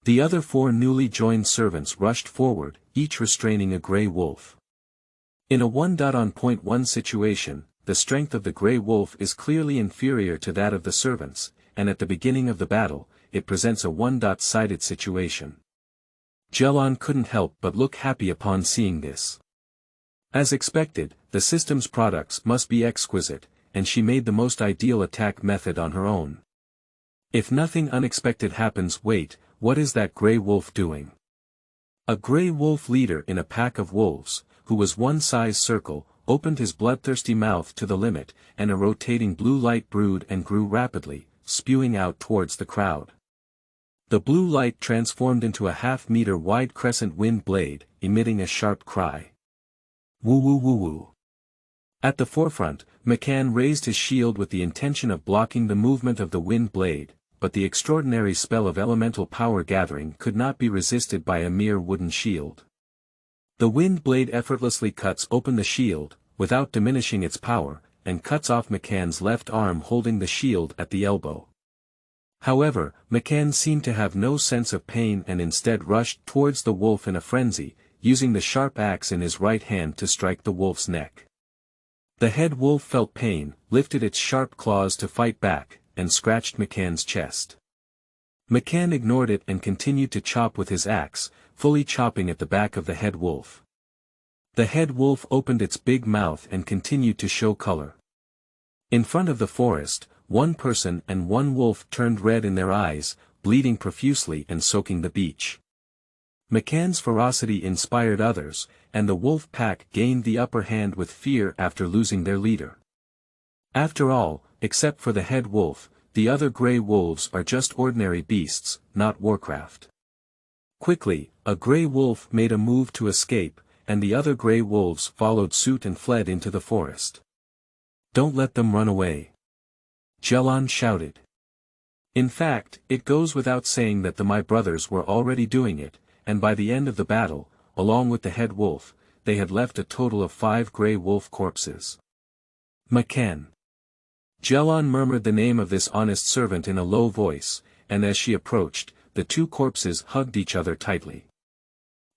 The other 4 newly joined servants rushed forward, each restraining a grey wolf. In a 1-on-1 situation, the strength of the grey wolf is clearly inferior to that of the servants, and at the beginning of the battle, it presents a 1-sided situation. Jialan couldn't help but look happy upon seeing this. As expected, the system's products must be exquisite, and she made the most ideal attack method on her own. If nothing unexpected happens, wait, what is that grey wolf doing? A grey wolf leader in a pack of wolves, who was one size circle, opened his bloodthirsty mouth to the limit, and a rotating blue light brewed and grew rapidly, spewing out towards the crowd. The blue light transformed into a half-meter wide crescent wind blade, emitting a sharp cry. Woo woo woo woo. At the forefront, McCann raised his shield with the intention of blocking the movement of the wind blade, but the extraordinary spell of elemental power gathering could not be resisted by a mere wooden shield. The wind blade effortlessly cuts open the shield, without diminishing its power, and cuts off McCann's left arm holding the shield at the elbow. However, McCann seemed to have no sense of pain and instead rushed towards the wolf in a frenzy, using the sharp axe in his right hand to strike the wolf's neck. The head wolf felt pain, lifted its sharp claws to fight back, and scratched McCann's chest. McCann ignored it and continued to chop with his axe, fully chopping at the back of the head wolf. The head wolf opened its big mouth and continued to show color. In front of the forest, one person and one wolf turned red in their eyes, bleeding profusely and soaking the beach. McCann's ferocity inspired others, and the wolf pack gained the upper hand with fear after losing their leader. After all, except for the head wolf, the other grey wolves are just ordinary beasts, not warcraft. Quickly, a grey wolf made a move to escape, and the other grey wolves followed suit and fled into the forest. Don't let them run away. Jialan shouted. In fact, it goes without saying that the My brothers were already doing it, and by the end of the battle, along with the head wolf, they had left a total of 5 grey wolf corpses. McCann. Jialan murmured the name of this honest servant in a low voice, and as she approached, the 2 corpses hugged each other tightly.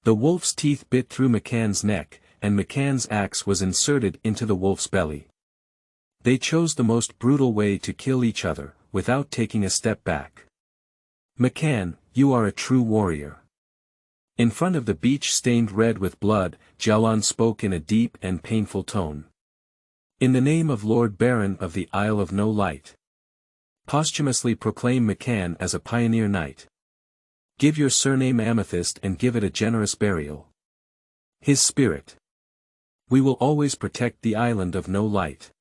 The wolf's teeth bit through McCann's neck, and McCann's axe was inserted into the wolf's belly. They chose the most brutal way to kill each other, without taking a step back. McCann, you are a true warrior. In front of the beach stained red with blood, Jialan spoke in a deep and painful tone. In the name of Lord Baron of the Isle of No Light. Posthumously proclaim McCann as a pioneer knight. Give your surname Amethyst and give it a generous burial. His spirit. We will always protect the Island of No Light.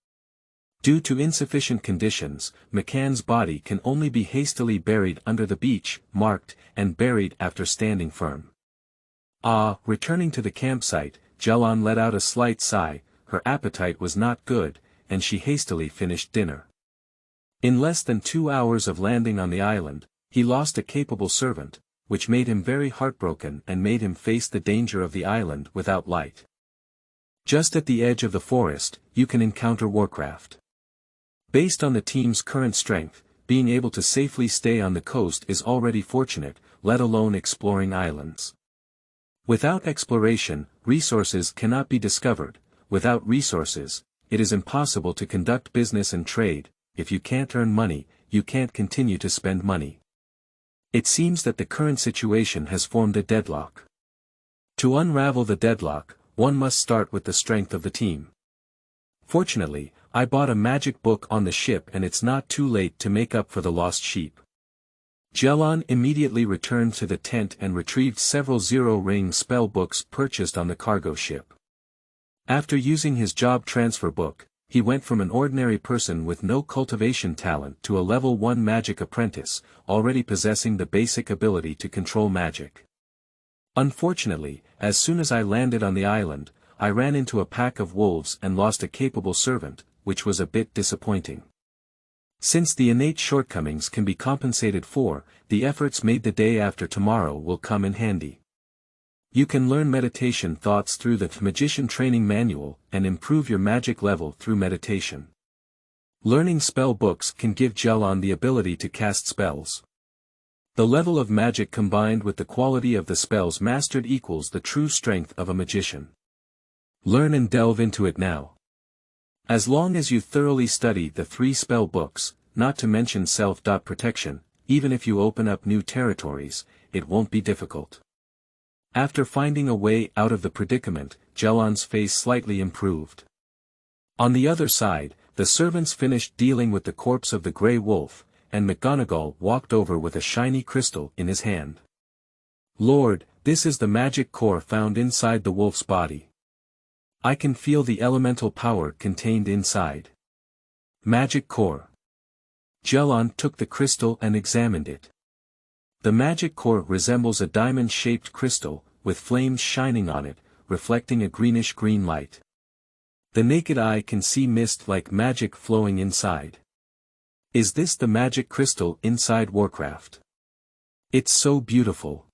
Due to insufficient conditions, McCann's body can only be hastily buried under the beach, marked, and buried after standing firm. Returning to the campsite, Jialan let out a slight sigh. Her appetite was not good, and she hastily finished dinner. In less than 2 hours of landing on the island, he lost a capable servant, which made him very heartbroken and made him face the danger of the island without light. Just at the edge of the forest, you can encounter warcraft. Based on the team's current strength, being able to safely stay on the coast is already fortunate, let alone exploring islands. Without exploration, resources cannot be discovered. Without resources, it is impossible to conduct business and trade. If you can't earn money, you can't continue to spend money. It seems that the current situation has formed a deadlock. To unravel the deadlock, one must start with the strength of the team. Fortunately, I bought a magic book on the ship and it's not too late to make up for the lost sheep. Jialan immediately returned to the tent and retrieved several zero-ring spell books purchased on the cargo ship. After using his job transfer book, he went from an ordinary person with no cultivation talent to a level 1 magic apprentice, already possessing the basic ability to control magic. Unfortunately, as soon as I landed on the island, I ran into a pack of wolves and lost a capable servant, which was a bit disappointing. Since the innate shortcomings can be compensated for, the efforts made the day after tomorrow will come in handy. You can learn meditation thoughts through the Magician Training Manual and improve your magic level through meditation. Learning spell books can give Jialan the ability to cast spells. The level of magic combined with the quality of the spells mastered equals the true strength of a magician. Learn and delve into it now. As long as you thoroughly study the 3 spell books, not to mention self-protection, even if you open up new territories, it won't be difficult. After finding a way out of the predicament, Jialan's face slightly improved. On the other side, the servants finished dealing with the corpse of the grey wolf, and McGonagall walked over with a shiny crystal in his hand. Lord, this is the magic core found inside the wolf's body. I can feel the elemental power contained inside. Magic core. Jialan took the crystal and examined it. The magic core resembles a diamond-shaped crystal, with flames shining on it, reflecting a greenish-green light. The naked eye can see mist-like magic flowing inside. Is this the magic crystal inside Warcraft? It's so beautiful.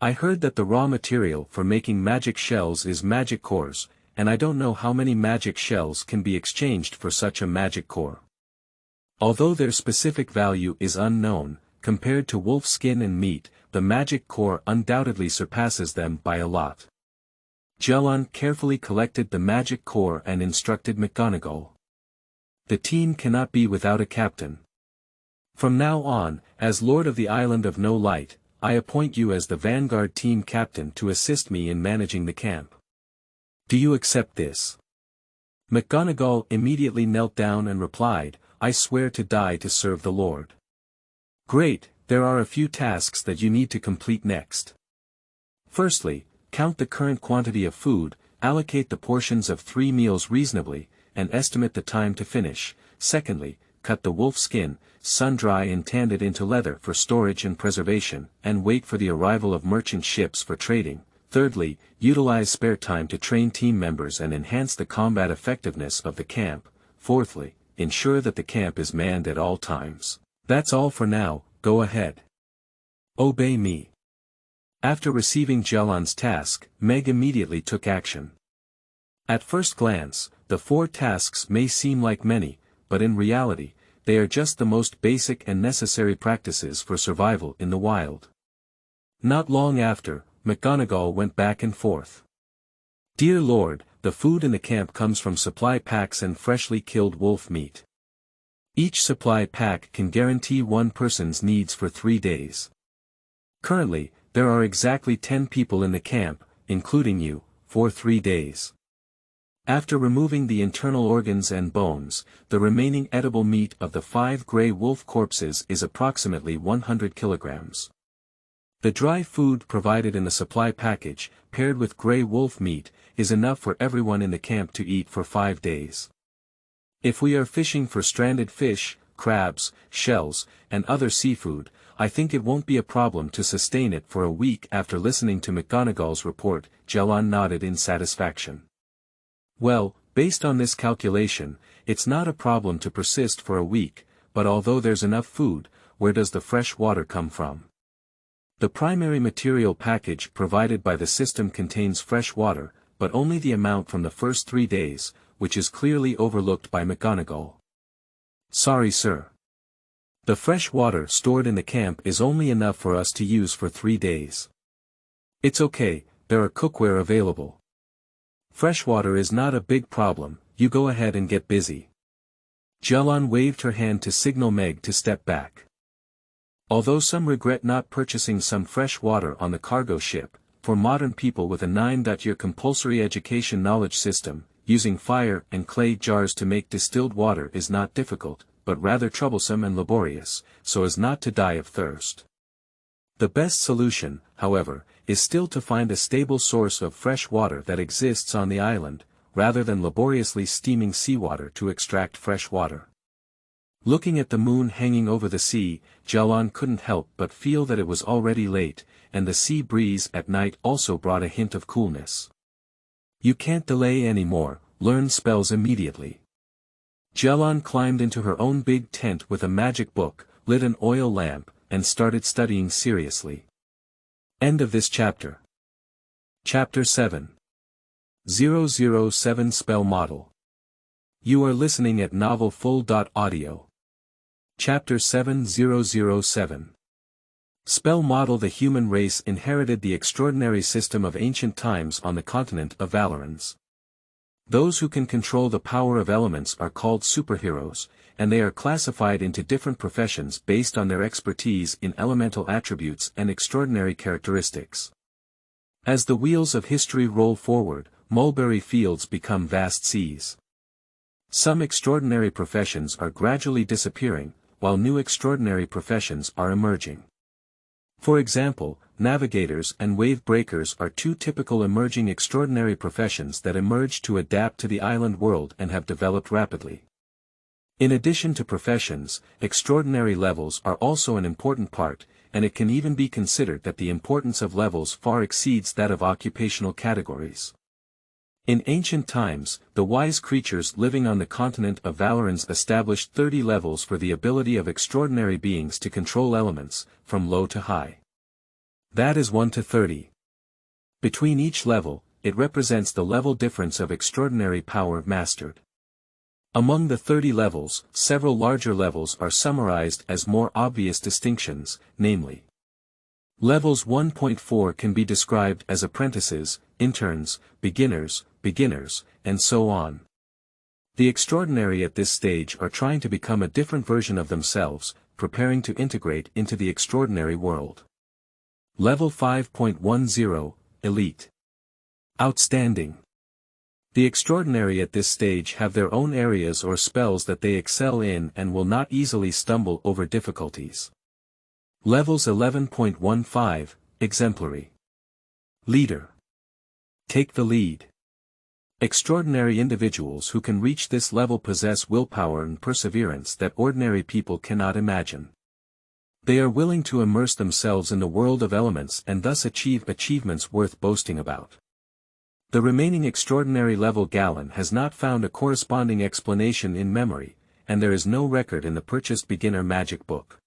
I heard that the raw material for making magic shells is magic cores, and I don't know how many magic shells can be exchanged for such a magic core. Although their specific value is unknown, compared to wolf skin and meat, the magic core undoubtedly surpasses them by a lot. Jialan carefully collected the magic core and instructed McGonagall. The team cannot be without a captain. From now on, as Lord of the Island of No Light, I appoint you as the Vanguard team captain to assist me in managing the camp. Do you accept this? McGonagall immediately knelt down and replied, I swear to die to serve the Lord. Great, there are a few tasks that you need to complete next. Firstly, count the current quantity of food, allocate the portions of 3 meals reasonably, and estimate the time to finish. Secondly, cut the wolf skin, sun-dry and tan it into leather for storage and preservation, and wait for the arrival of merchant ships for trading. Thirdly, utilize spare time to train team members and enhance the combat effectiveness of the camp. Fourthly, ensure that the camp is manned at all times. That's all for now, go ahead. Obey me. After receiving Jialan's task, Meg immediately took action. At first glance, the 4 tasks may seem like many, but in reality, they are just the most basic and necessary practices for survival in the wild. Not long after, McGonagall went back and forth. Dear Lord, the food in the camp comes from supply packs and freshly killed wolf meat. Each supply pack can guarantee one person's needs for 3 days. Currently, there are exactly 10 people in the camp, including you, for 3 days. After removing the internal organs and bones, the remaining edible meat of the 5 grey wolf corpses is approximately 100 kilograms. The dry food provided in the supply package, paired with grey wolf meat, is enough for everyone in the camp to eat for 5 days. If we are fishing for stranded fish, crabs, shells, and other seafood, I think it won't be a problem to sustain it for a week. After listening to McGonagall's report, Jialan nodded in satisfaction. Well, based on this calculation, it's not a problem to persist for a week, but although there's enough food, where does the fresh water come from? The primary material package provided by the system contains fresh water, but only the amount from the first 3 days, which is clearly overlooked by McGonagall. Sorry, sir. The fresh water stored in the camp is only enough for us to use for 3 days. It's okay, there are cookware available. Fresh water is not a big problem, you go ahead and get busy. Jialan waved her hand to signal Meg to step back. Although some regret not purchasing some fresh water on the cargo ship, for modern people with a 9-year compulsory education knowledge system, using fire and clay jars to make distilled water is not difficult, but rather troublesome and laborious, so as not to die of thirst. The best solution, however, is still to find a stable source of fresh water that exists on the island, rather than laboriously steaming seawater to extract fresh water. Looking at the moon hanging over the sea, Jialan couldn't help but feel that it was already late, and the sea breeze at night also brought a hint of coolness. You can't delay any more, learn spells immediately. Jialan climbed into her own big tent with a magic book, lit an oil lamp, and started studying seriously. End of this chapter. Chapter 7. 007 Spell Model. You are listening at novelfull.audio. Chapter 7007. Spell Model. The human race inherited the extraordinary system of ancient times on the continent of Valorans. Those who can control the power of elements are called superheroes, and they are classified into different professions based on their expertise in elemental attributes and extraordinary characteristics. As the wheels of history roll forward, mulberry fields become vast seas. Some extraordinary professions are gradually disappearing, while new extraordinary professions are emerging. For example, navigators and wave breakers are two typical emerging extraordinary professions that emerged to adapt to the island world and have developed rapidly. In addition to professions, extraordinary levels are also an important part, and it can even be considered that the importance of levels far exceeds that of occupational categories. In ancient times, the wise creatures living on the continent of Valorans established 30 levels for the ability of extraordinary beings to control elements, from low to high. That is 1 to 30. Between each level, it represents the level difference of extraordinary power mastered. Among the 30 levels, several larger levels are summarized as more obvious distinctions, namely. Levels 1.4 can be described as apprentices, interns, beginners, and so on. The extraordinary at this stage are trying to become a different version of themselves, preparing to integrate into the extraordinary world. Level 5.10, Elite. Outstanding. The extraordinary at this stage have their own areas or spells that they excel in and will not easily stumble over difficulties. Levels 11.15, Exemplary. Leader. Take the lead. Extraordinary individuals who can reach this level possess willpower and perseverance that ordinary people cannot imagine. They are willing to immerse themselves in the world of elements and thus achieve achievements worth boasting about. The remaining extraordinary level Jialan has not found a corresponding explanation in memory, and there is no record in the purchased beginner magic book.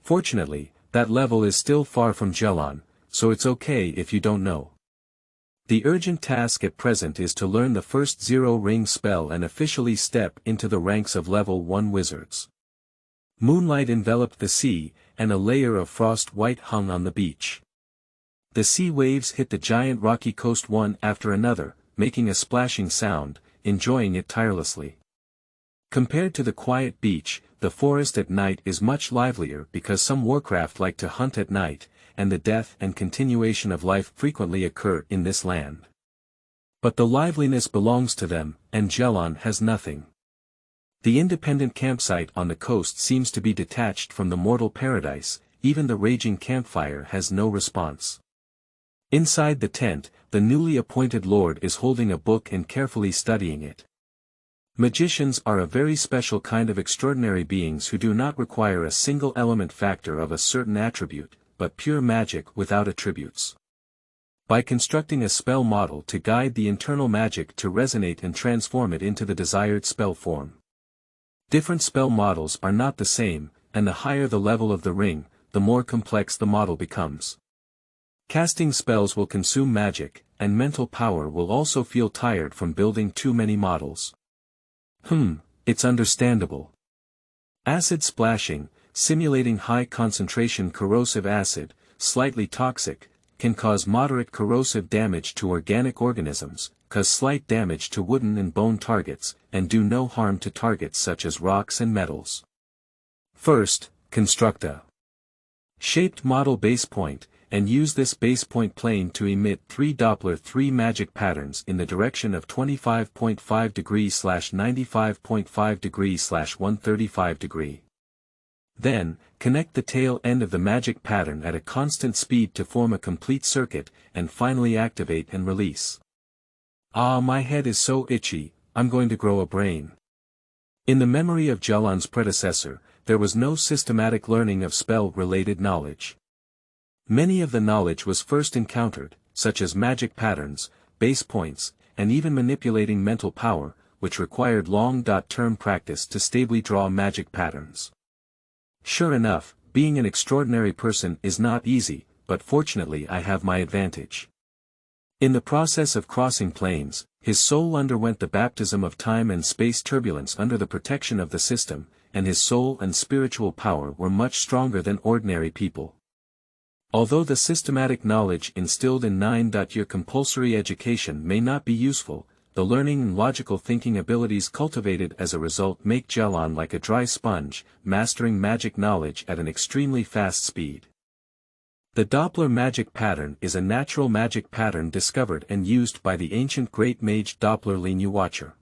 Fortunately, that level is still far from Jialan, so it's okay if you don't know. The urgent task at present is to learn the first zero-ring spell and officially step into the ranks of level 1 wizards. Moonlight enveloped the sea, and a layer of frost white hung on the beach. The sea waves hit the giant rocky coast one after another, making a splashing sound, enjoying it tirelessly. Compared to the quiet beach, the forest at night is much livelier because some warcraft like to hunt at night, and the death and continuation of life frequently occur in this land. But the liveliness belongs to them, and Jialan has nothing. The independent campsite on the coast seems to be detached from the mortal paradise, even the raging campfire has no response. Inside the tent, the newly appointed lord is holding a book and carefully studying it. Magicians are a very special kind of extraordinary beings who do not require a single element factor of a certain attribute, but pure magic without attributes. By constructing a spell model to guide the internal magic to resonate and transform it into the desired spell form. Different spell models are not the same, and the higher the level of the ring, the more complex the model becomes. Casting spells will consume magic, and mental power will also feel tired from building too many models. It's understandable. Acid splashing, simulating high concentration corrosive acid, slightly toxic, can cause moderate corrosive damage to organic organisms, cause slight damage to wooden and bone targets, and do no harm to targets such as rocks and metals. First, construct a shaped model base point, and use this base point plane to emit 3 Doppler 3 magic patterns in the direction of 25.5 degrees / 95.5 degrees / 135 degree. Then, connect the tail end of the magic pattern at a constant speed to form a complete circuit, and finally activate and release. Ah, my head is so itchy, I'm going to grow a brain. In the memory of Jialan's predecessor, there was no systematic learning of spell-related knowledge. Many of the knowledge was first encountered, such as magic patterns, base points, and even manipulating mental power, which required long-term practice to stably draw magic patterns. Sure enough, being an extraordinary person is not easy, but fortunately I have my advantage. In the process of crossing planes, his soul underwent the baptism of time and space turbulence under the protection of the system, and his soul and spiritual power were much stronger than ordinary people. Although the systematic knowledge instilled in 9-year compulsory education may not be useful, the learning and logical thinking abilities cultivated as a result make Jialan like a dry sponge, mastering magic knowledge at an extremely fast speed. The Doppler magic pattern is a natural magic pattern discovered and used by the ancient great mage Doppler Liu Watcher.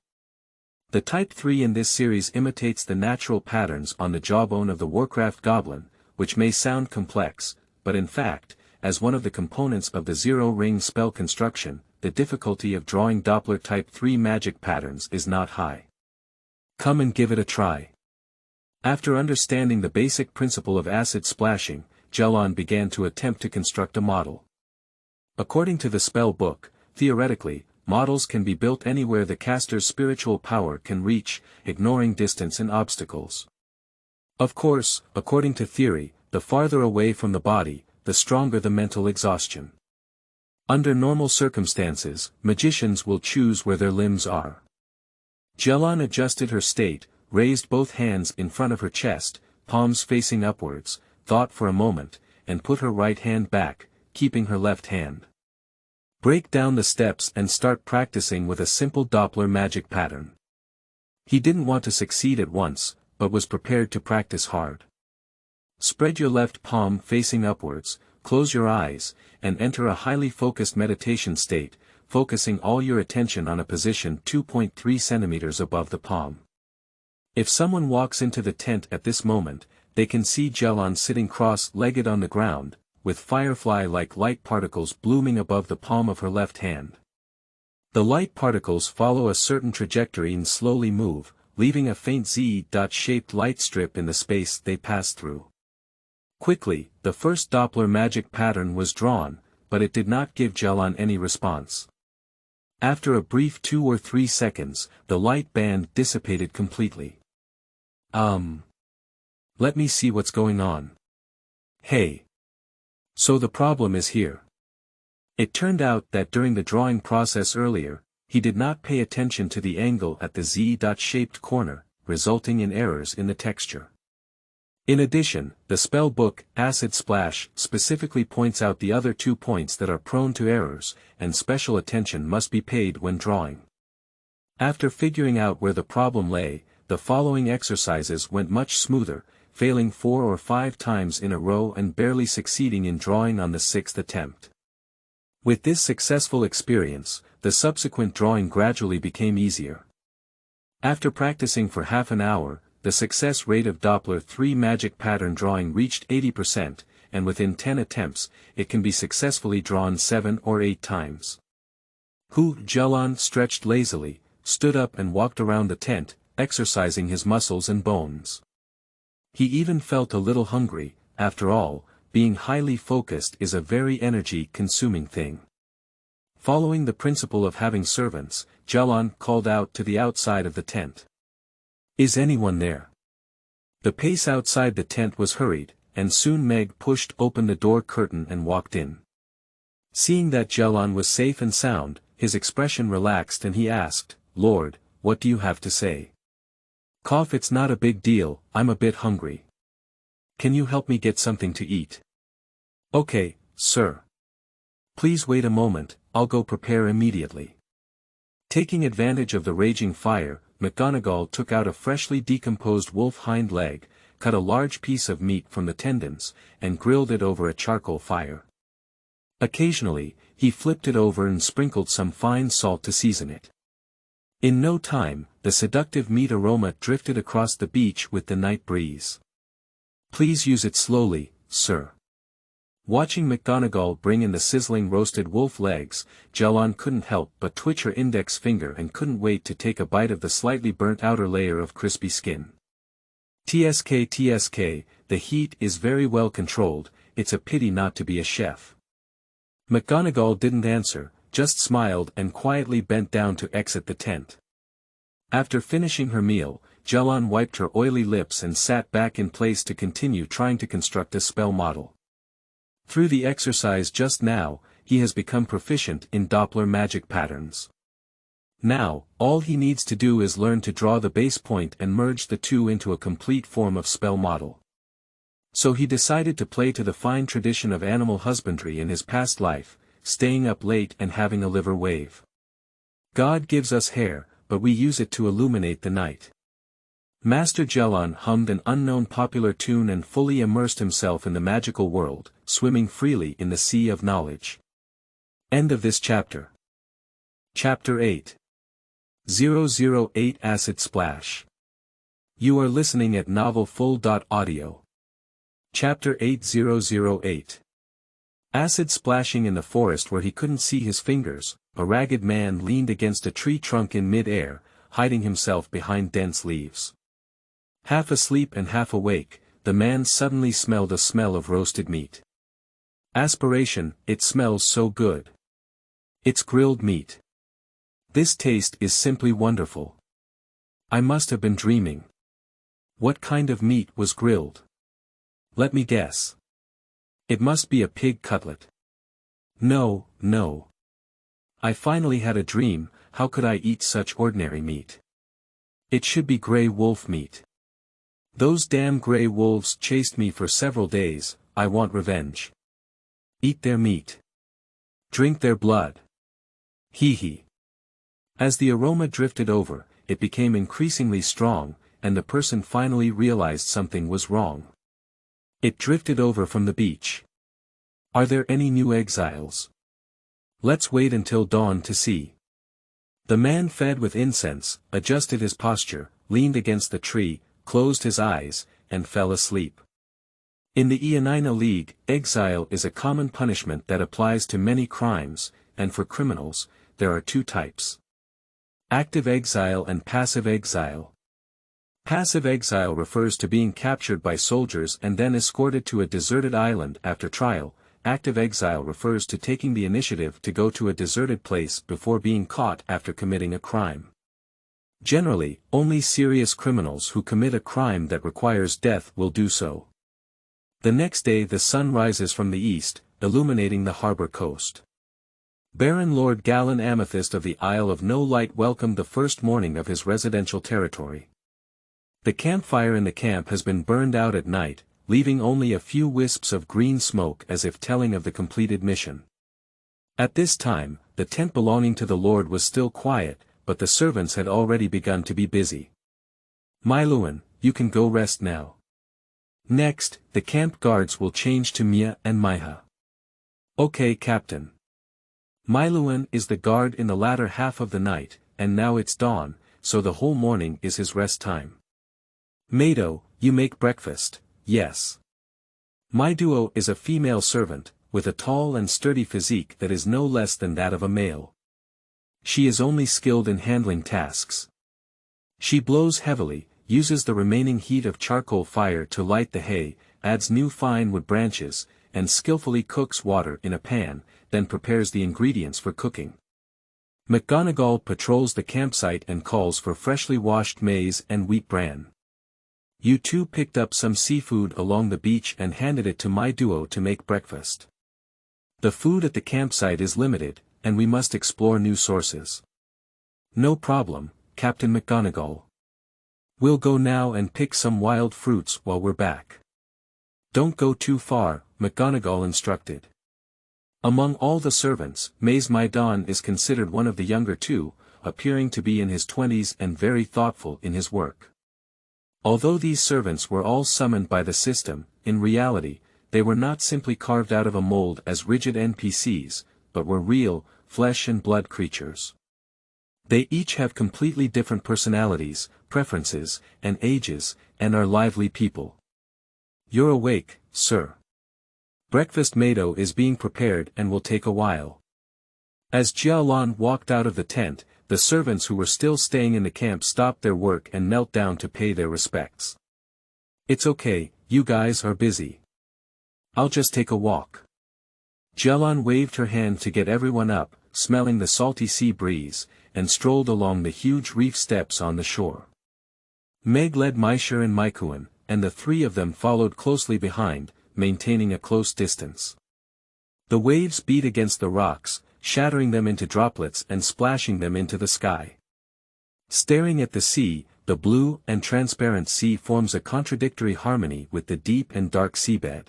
The Type 3 in this series imitates the natural patterns on the jawbone of the Warcraft goblin, which may sound complex, but in fact, as one of the components of the zero-ring spell construction, the difficulty of drawing Doppler Type 3 magic patterns is not high. Come and give it a try. After understanding the basic principle of acid splashing, Jialan began to attempt to construct a model. According to the spell book, theoretically, models can be built anywhere the caster's spiritual power can reach, ignoring distance and obstacles. Of course, according to theory, the farther away from the body, the stronger the mental exhaustion. Under normal circumstances, magicians will choose where their limbs are. Jialan adjusted her state, raised both hands in front of her chest, palms facing upwards, thought for a moment, and put her right hand back, keeping her left hand. Break down the steps and start practicing with a simple Doppler magic pattern. He didn't want to succeed at once, but was prepared to practice hard. Spread your left palm facing upwards, close your eyes, and enter a highly focused meditation state, focusing all your attention on a position 2.3 centimeters above the palm. If someone walks into the tent at this moment, they can see Jialan sitting cross-legged on the ground, with firefly-like light particles blooming above the palm of her left hand. The light particles follow a certain trajectory and slowly move, leaving a faint Z-shaped light strip in the space they pass through. Quickly, the first Doppler magic pattern was drawn, but it did not give Jialan any response. After a brief 2 or 3 seconds, the light band dissipated completely. Let me see what's going on. Hey. So the problem is here. It turned out that during the drawing process earlier, he did not pay attention to the angle at the Z-shaped corner, resulting in errors in the texture. In addition, the spell book, Acid Splash, specifically points out the other 2 points that are prone to errors, and special attention must be paid when drawing. After figuring out where the problem lay, the following exercises went much smoother, failing 4 or 5 times in a row and barely succeeding in drawing on the 6th attempt. With this successful experience, the subsequent drawing gradually became easier. After practicing for half an hour, the success rate of Doppler 3 magic pattern drawing reached 80%, and within 10 attempts, it can be successfully drawn 7 or 8 times. Jialan stretched lazily, stood up and walked around the tent, exercising his muscles and bones. He even felt a little hungry. After all, being highly focused is a very energy-consuming thing. Following the principle of having servants, Jialan called out to the outside of the tent. "Is anyone there?" The pace outside the tent was hurried, and soon Meg pushed open the door curtain and walked in. Seeing that Jialan was safe and sound, his expression relaxed and he asked, "Lord, what do you have to say?" "Cough, it's not a big deal, I'm a bit hungry. Can you help me get something to eat?" "Okay, sir. Please wait a moment, I'll go prepare immediately." Taking advantage of the raging fire, McGonagall took out a freshly decomposed wolf hind leg, cut a large piece of meat from the tendons, and grilled it over a charcoal fire. Occasionally, he flipped it over and sprinkled some fine salt to season it. In no time, the seductive meat aroma drifted across the beach with the night breeze. "Please use it slowly, sir." Watching McGonagall bring in the sizzling roasted wolf legs, Jialan couldn't help but twitch her index finger and couldn't wait to take a bite of the slightly burnt outer layer of crispy skin. TSK, the heat is very well controlled, it's a pity not to be a chef." McGonagall didn't answer, just smiled and quietly bent down to exit the tent. After finishing her meal, Jialan wiped her oily lips and sat back in place to continue trying to construct a spell model. Through the exercise just now, he has become proficient in Doppler magic patterns. Now, all he needs to do is learn to draw the base point and merge the two into a complete form of spell model. So he decided to play to the fine tradition of animal husbandry in his past life, staying up late and having a liver wave. God gives us hair, but we use it to illuminate the night. Master Jialan hummed an unknown popular tune and fully immersed himself in the magical world, swimming freely in the sea of knowledge. End of this chapter. Chapter 8. 008 Acid Splash. You are listening at novelfull.audio. Chapter 8008. Acid splashing in the forest where he couldn't see his fingers, a ragged man leaned against a tree trunk in mid-air, hiding himself behind dense leaves. Half asleep and half awake, the man suddenly smelled a smell of roasted meat. Aspiration, it smells so good. It's grilled meat. This taste is simply wonderful. I must have been dreaming. What kind of meat was grilled? Let me guess. It must be a pig cutlet. No. I finally had a dream, how could I eat such ordinary meat? It should be grey wolf meat. Those damn grey wolves chased me for several days, I want revenge. Eat their meat. Drink their blood. Hee. As the aroma drifted over, it became increasingly strong, and the person finally realized something was wrong. It drifted over from the beach. Are there any new exiles? Let's wait until dawn to see. The man fed with incense, adjusted his posture, leaned against the tree, closed his eyes, and fell asleep. In the Ionina League, exile is a common punishment that applies to many crimes, and for criminals, there are two types. Active exile and passive exile. Passive exile refers to being captured by soldiers and then escorted to a deserted island after trial. Active exile refers to taking the initiative to go to a deserted place before being caught after committing a crime. Generally, only serious criminals who commit a crime that requires death will do so. The next day the sun rises from the east, illuminating the harbor coast. Baron Lord Galan Amethyst of the Isle of No Light welcomed the first morning of his residential territory. The campfire in the camp has been burned out at night, leaving only a few wisps of green smoke as if telling of the completed mission. At this time, the tent belonging to the Lord was still quiet, but the servants had already begun to be busy. Mailuan, you can go rest now. Next, the camp guards will change to Mia and Maiha. Okay, Captain. Mailuan is the guard in the latter half of the night, and now it's dawn, so the whole morning is his rest time. Mado, you make breakfast, yes. My duo is a female servant, with a tall and sturdy physique that is no less than that of a male. She is only skilled in handling tasks. She blows heavily, uses the remaining heat of charcoal fire to light the hay, adds new fine wood branches, and skillfully cooks water in a pan, then prepares the ingredients for cooking. McGonagall patrols the campsite and calls for freshly washed maize and wheat bran. You two picked up some seafood along the beach and handed it to my duo to make breakfast. The food at the campsite is limited, and we must explore new sources. No problem, Captain McGonagall. We'll go now and pick some wild fruits while we're back. Don't go too far, McGonagall instructed. Among all the servants, Maze Maidon is considered one of the younger two, appearing to be in his 20s and very thoughtful in his work. Although these servants were all summoned by the system, in reality, they were not simply carved out of a mold as rigid NPCs, but were real, flesh and blood creatures. They each have completely different personalities, preferences, and ages, and are lively people. You're awake, sir. Breakfast Mado is being prepared and will take a while. As Jialan walked out of the tent, the servants who were still staying in the camp stopped their work and knelt down to pay their respects. It's okay, you guys are busy. I'll just take a walk. Jialan waved her hand to get everyone up, smelling the salty sea breeze, and strolled along the huge reef steps on the shore. Meg led Maisha and Maikuan, and the three of them followed closely behind, maintaining a close distance. The waves beat against the rocks, shattering them into droplets and splashing them into the sky. Staring at the sea, the blue and transparent sea forms a contradictory harmony with the deep and dark seabed.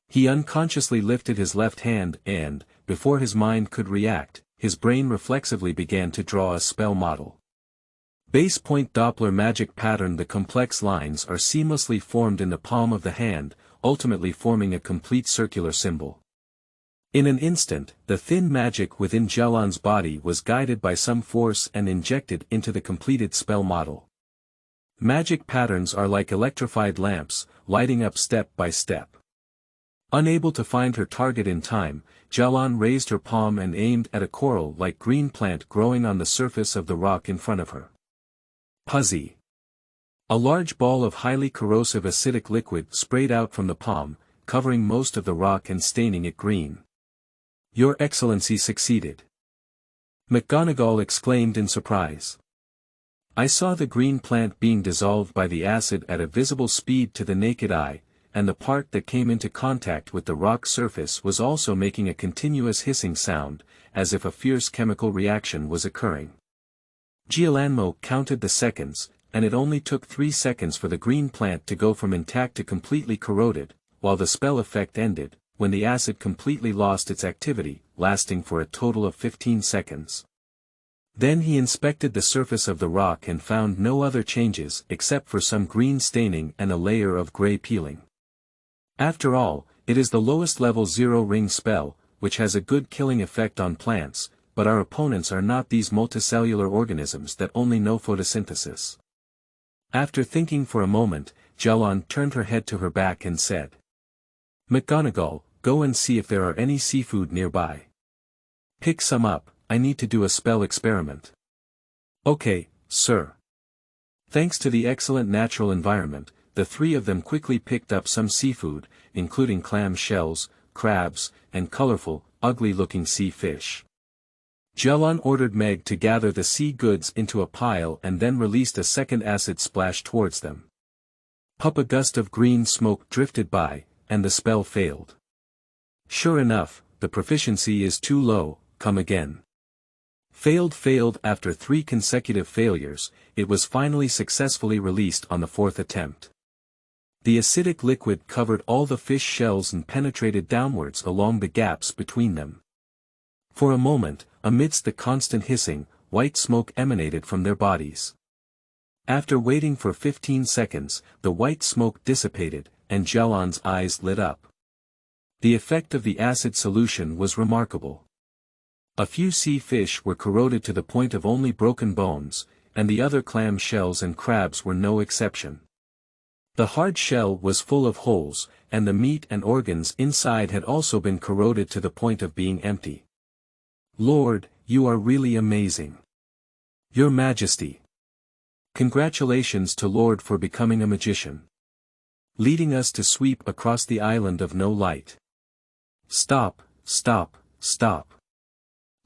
He unconsciously lifted his left hand and, before his mind could react, his brain reflexively began to draw a spell model. Base point Doppler magic pattern. The complex lines are seamlessly formed in the palm of the hand, ultimately forming a complete circular symbol. In an instant, the thin magic within Jialan's body was guided by some force and injected into the completed spell model. Magic patterns are like electrified lamps, lighting up step by step. Unable to find her target in time, Jialan raised her palm and aimed at a coral-like green plant growing on the surface of the rock in front of her. Puzzy. A large ball of highly corrosive acidic liquid sprayed out from the palm, covering most of the rock and staining it green. Your Excellency succeeded. McGonagall exclaimed in surprise. I saw the green plant being dissolved by the acid at a visible speed to the naked eye, and the part that came into contact with the rock surface was also making a continuous hissing sound, as if a fierce chemical reaction was occurring. Jialanmo counted the seconds, and it only took 3 seconds for the green plant to go from intact to completely corroded, while the spell effect ended, when the acid completely lost its activity, lasting for a total of 15 seconds. Then he inspected the surface of the rock and found no other changes except for some green staining and a layer of gray peeling. After all, it is the lowest level zero-ring spell, which has a good killing effect on plants, but our opponents are not these multicellular organisms that only know photosynthesis. After thinking for a moment, Jialan turned her head to her back and said, McGonagall, go and see if there are any seafood nearby. Pick some up, I need to do a spell experiment. Okay, sir. Thanks to the excellent natural environment, the three of them quickly picked up some seafood, including clam shells, crabs, and colorful, ugly-looking sea fish. Jialan ordered Meg to gather the sea goods into a pile and then released a second acid splash towards them. A gust of green smoke drifted by, and the spell failed. Sure enough, the proficiency is too low, come again. Failed after 3 consecutive failures, it was finally successfully released on the 4th attempt. The acidic liquid covered all the fish shells and penetrated downwards along the gaps between them. For a moment, amidst the constant hissing, white smoke emanated from their bodies. After waiting for 15 seconds, the white smoke dissipated, and Jialan's eyes lit up. The effect of the acid solution was remarkable. A few sea fish were corroded to the point of only broken bones, and the other clam shells and crabs were no exception. The hard shell was full of holes, and the meat and organs inside had also been corroded to the point of being empty. Lord, you are really amazing. Your Majesty. Congratulations to Lord for becoming a magician. Leading us to sweep across the island of no light. Stop, stop, stop.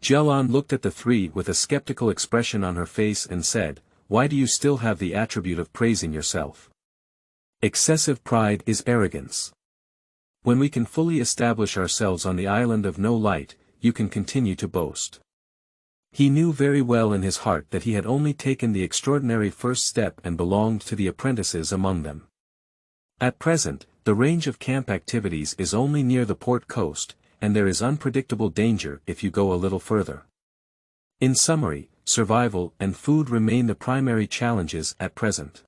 Jialan looked at the three with a skeptical expression on her face and said, why do you still have the attribute of praising yourself? Excessive pride is arrogance. When we can fully establish ourselves on the island of no light, you can continue to boast. He knew very well in his heart that he had only taken the extraordinary first step and belonged to the apprentices among them. At present, the range of camp activities is only near the port coast, and there is unpredictable danger if you go a little further. In summary, survival and food remain the primary challenges at present.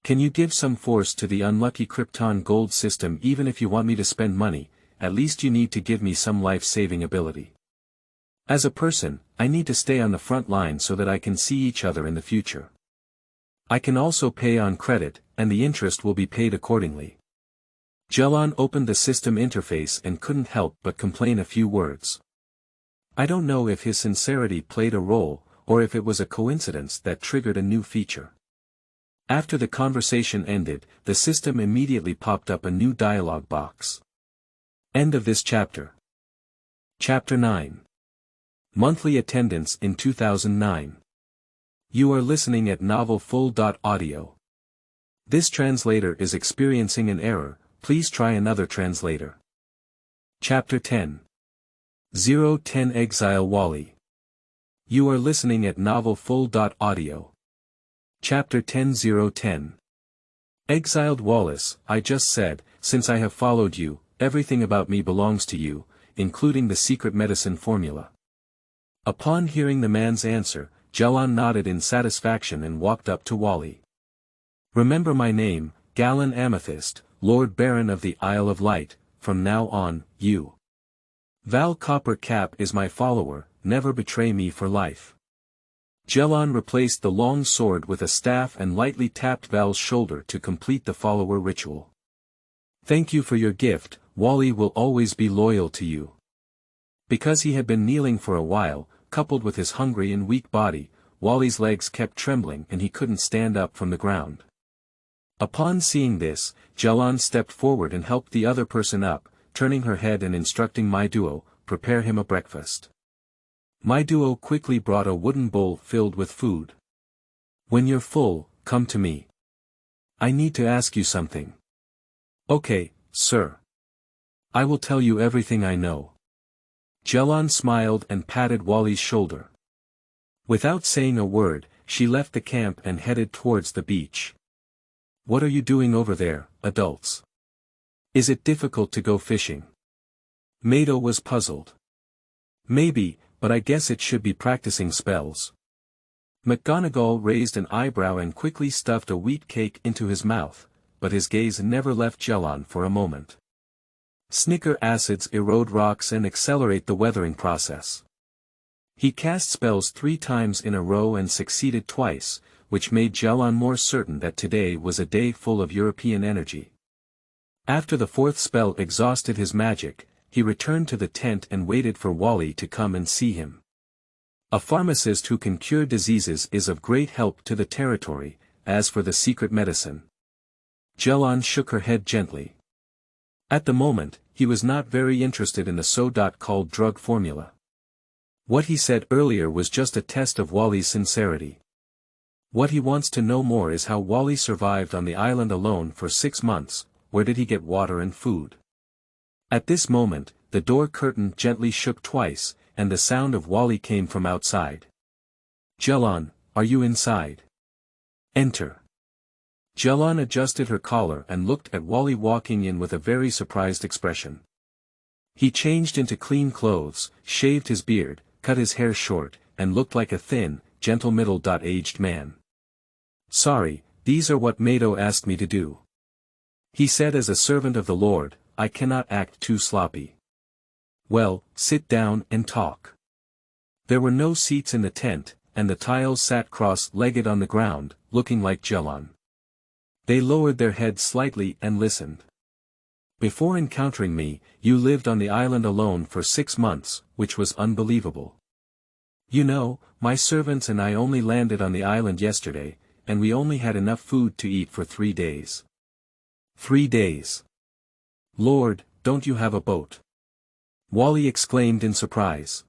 Can you give some force to the unlucky Krypton Gold system? Even if you want me to spend money, at least you need to give me some life-saving ability. As a person, I need to stay on the front line so that I can see each other in the future. I can also pay on credit, and the interest will be paid accordingly. Jialan opened the system interface and couldn't help but complain a few words. I don't know if his sincerity played a role, or if it was a coincidence that triggered a new feature. After the conversation ended, the system immediately popped up a new dialog box. End of this chapter. Chapter 9. Monthly attendance in 2009. You are listening at novelfull.audio. This translator is experiencing an error, please try another translator. Chapter 10. 010 Exile Wally. You are listening at novelfull.audio. Chapter 10. Exiled Wallace, I just said, since I have followed you, everything about me belongs to you, including the secret medicine formula. Upon hearing the man's answer, Jialan nodded in satisfaction and walked up to Wally. Remember my name, Galan Amethyst, Lord Baron of the Isle of Light, from now on, you. Val Copper Cap is my follower, never betray me for life. Jialan replaced the long sword with a staff and lightly tapped Val's shoulder to complete the follower ritual. Thank you for your gift, Wally will always be loyal to you. Because he had been kneeling for a while, coupled with his hungry and weak body, Wally's legs kept trembling and he couldn't stand up from the ground. Upon seeing this, Jialan stepped forward and helped the other person up, turning her head and instructing my duo, prepare him a breakfast. My duo quickly brought a wooden bowl filled with food. When you're full, come to me. I need to ask you something. Okay, sir. I will tell you everything I know. Jialan smiled and patted Wally's shoulder. Without saying a word, she left the camp and headed towards the beach. What are you doing over there, adults? Is it difficult to go fishing? Mado was puzzled. Maybe, but I guess it should be practicing spells. McGonagall raised an eyebrow and quickly stuffed a wheat cake into his mouth, but his gaze never left Jialan for a moment. Snicker acids erode rocks and accelerate the weathering process. He cast spells 3 times in a row and succeeded twice, which made Jialan more certain that today was a day full of European energy. After the 4th spell exhausted his magic, he returned to the tent and waited for Wally to come and see him. A pharmacist who can cure diseases is of great help to the territory, as for the secret medicine. Jialan shook her head gently. At the moment, he was not very interested in the so-called drug formula. What he said earlier was just a test of Wally's sincerity. What he wants to know more is how Wally survived on the island alone for 6 months, where did he get water and food? At this moment, the door curtain gently shook twice, and the sound of Wally came from outside. Jialan, are you inside? Enter. Jialan adjusted her collar and looked at Wally walking in with a very surprised expression. He changed into clean clothes, shaved his beard, cut his hair short, and looked like a thin, gentle middle-aged man. Sorry, these are what Mado asked me to do. He said as a servant of the Lord, I cannot act too sloppy. Well, sit down and talk. There were no seats in the tent, and the tiles sat cross-legged on the ground, looking like Jialan. They lowered their heads slightly and listened. Before encountering me, you lived on the island alone for 6 months, which was unbelievable. You know, my servants and I only landed on the island yesterday, and we only had enough food to eat for 3 days. 3 days. Lord, don't you have a boat? Wally exclaimed in surprise.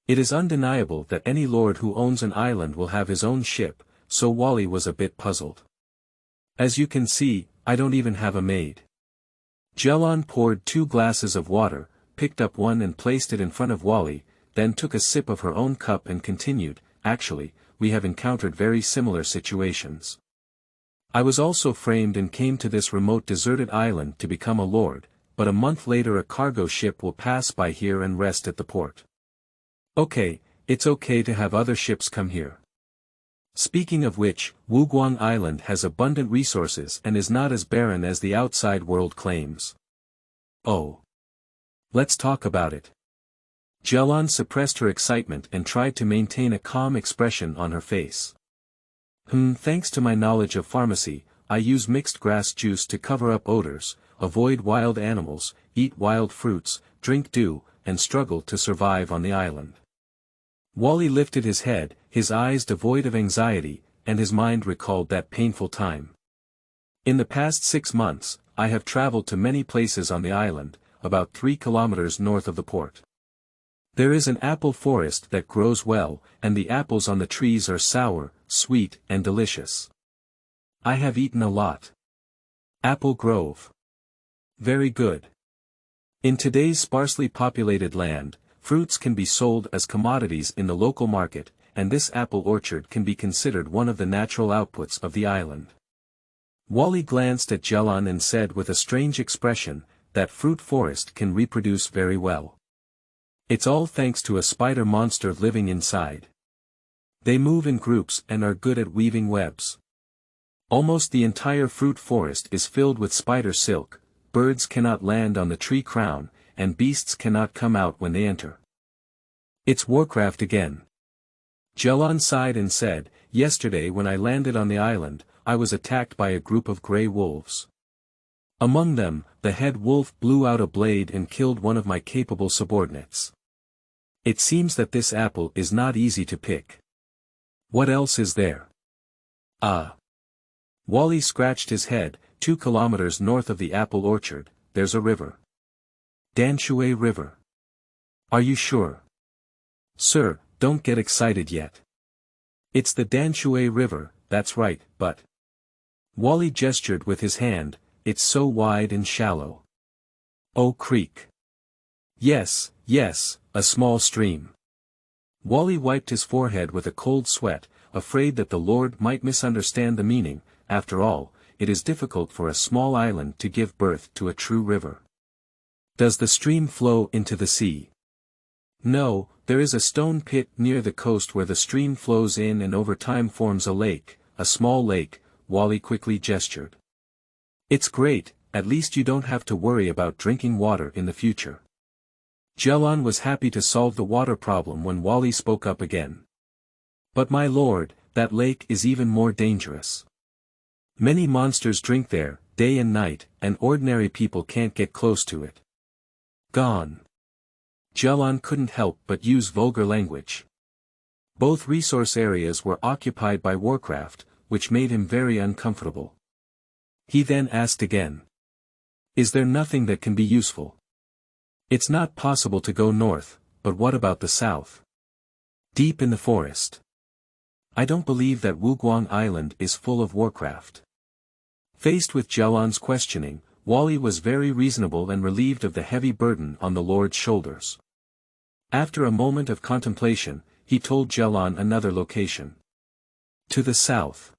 It is undeniable that any lord who owns an island will have his own ship, so Wally was a bit puzzled. As you can see, I don't even have a maid. Jialan poured 2 glasses of water, picked up one and placed it in front of Wally, then took a sip of her own cup and continued, actually, we have encountered very similar situations. I was also framed and came to this remote deserted island to become a lord, but a month later a cargo ship will pass by here and rest at the port. Okay, it's okay to have other ships come here. Speaking of which, Wuguang Island has abundant resources and is not as barren as the outside world claims. Oh. Let's talk about it. Jialan suppressed her excitement and tried to maintain a calm expression on her face. Thanks to my knowledge of pharmacy, I use mixed grass juice to cover up odors, avoid wild animals, eat wild fruits, drink dew, and struggle to survive on the island. Wally lifted his head, his eyes devoid of anxiety, and his mind recalled that painful time. In the past 6 months, I have traveled to many places on the island, about 3 kilometers north of the port. There is an apple forest that grows well, and the apples on the trees are sour, sweet, and delicious. I have eaten a lot. Apple Grove. Very good. In today's sparsely populated land, fruits can be sold as commodities in the local market, and this apple orchard can be considered one of the natural outputs of the island. Wally glanced at Jialan and said with a strange expression, that fruit forest can reproduce very well. It's all thanks to a spider monster living inside. They move in groups and are good at weaving webs. Almost the entire fruit forest is filled with spider silk, birds cannot land on the tree crown, and beasts cannot come out when they enter. It's Warcraft again. Jialan sighed and said, yesterday when I landed on the island, I was attacked by a group of grey wolves. Among them, the head wolf blew out a blade and killed one of my capable subordinates. It seems that this apple is not easy to pick. What else is there? Wally scratched his head. 2 kilometers north of the apple orchard, there's a river. Danshui River. Are you sure? Sir, don't get excited yet. It's the Danshui River, that's right, but... Wally gestured with his hand, it's so wide and shallow. Oh creek. Yes, a small stream. Wally wiped his forehead with a cold sweat, afraid that the Lord might misunderstand the meaning. After all, it is difficult for a small island to give birth to a true river. Does the stream flow into the sea? No, there is a stone pit near the coast where the stream flows in and over time forms a lake, a small lake. Wally quickly gestured. It's great, at least you don't have to worry about drinking water in the future. Jialan was happy to solve the water problem when Wally spoke up again. But my lord, that lake is even more dangerous. Many monsters drink there, day and night, and ordinary people can't get close to it. Gone. Jialan couldn't help but use vulgar language. Both resource areas were occupied by Warcraft, which made him very uncomfortable. He then asked again. Is there nothing that can be useful? It's not possible to go north, but what about the south? Deep in the forest. I don't believe that Wuguang Island is full of Warcraft. Faced with Jialan's questioning, Wally was very reasonable and relieved of the heavy burden on the Lord's shoulders. After a moment of contemplation, he told Jialan another location. To the south.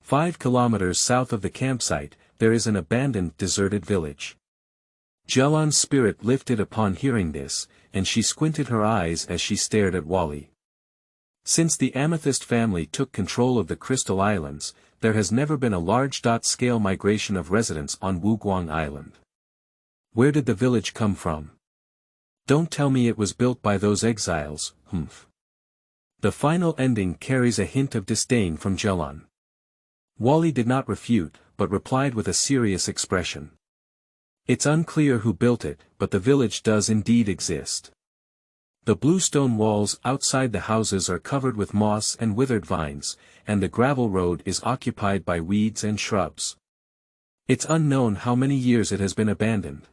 5 kilometers south of the campsite, there is an abandoned deserted village. Jialan's spirit lifted upon hearing this, and she squinted her eyes as she stared at Wally. Since the Amethyst family took control of the Crystal Islands, there has never been a large-scale migration of residents on Wuguang Island. Where did the village come from? Don't tell me it was built by those exiles, humph. The final ending carries a hint of disdain from Jialan. Wally did not refute, but replied with a serious expression. It's unclear who built it, but the village does indeed exist. The blue stone walls outside the houses are covered with moss and withered vines, and the gravel road is occupied by weeds and shrubs. It's unknown how many years it has been abandoned.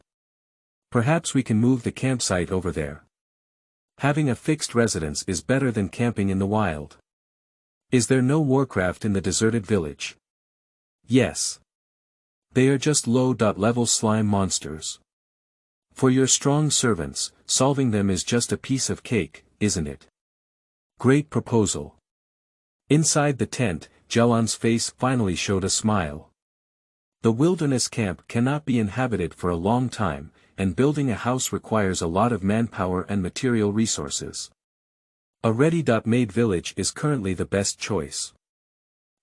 Perhaps we can move the campsite over there. Having a fixed residence is better than camping in the wild. Is there no warcraft in the deserted village? Yes. They are just low-level slime monsters. For your strong servants, solving them is just a piece of cake, isn't it? Great proposal. Inside the tent, Jialan's face finally showed a smile. The wilderness camp cannot be inhabited for a long time, and building a house requires a lot of manpower and material resources. A ready-made village is currently the best choice.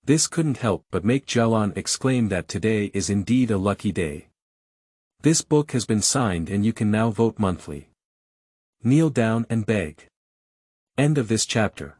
This couldn't help but make Jialan exclaim that today is indeed a lucky day. This book has been signed and you can now vote monthly. Kneel down and beg. End of this chapter.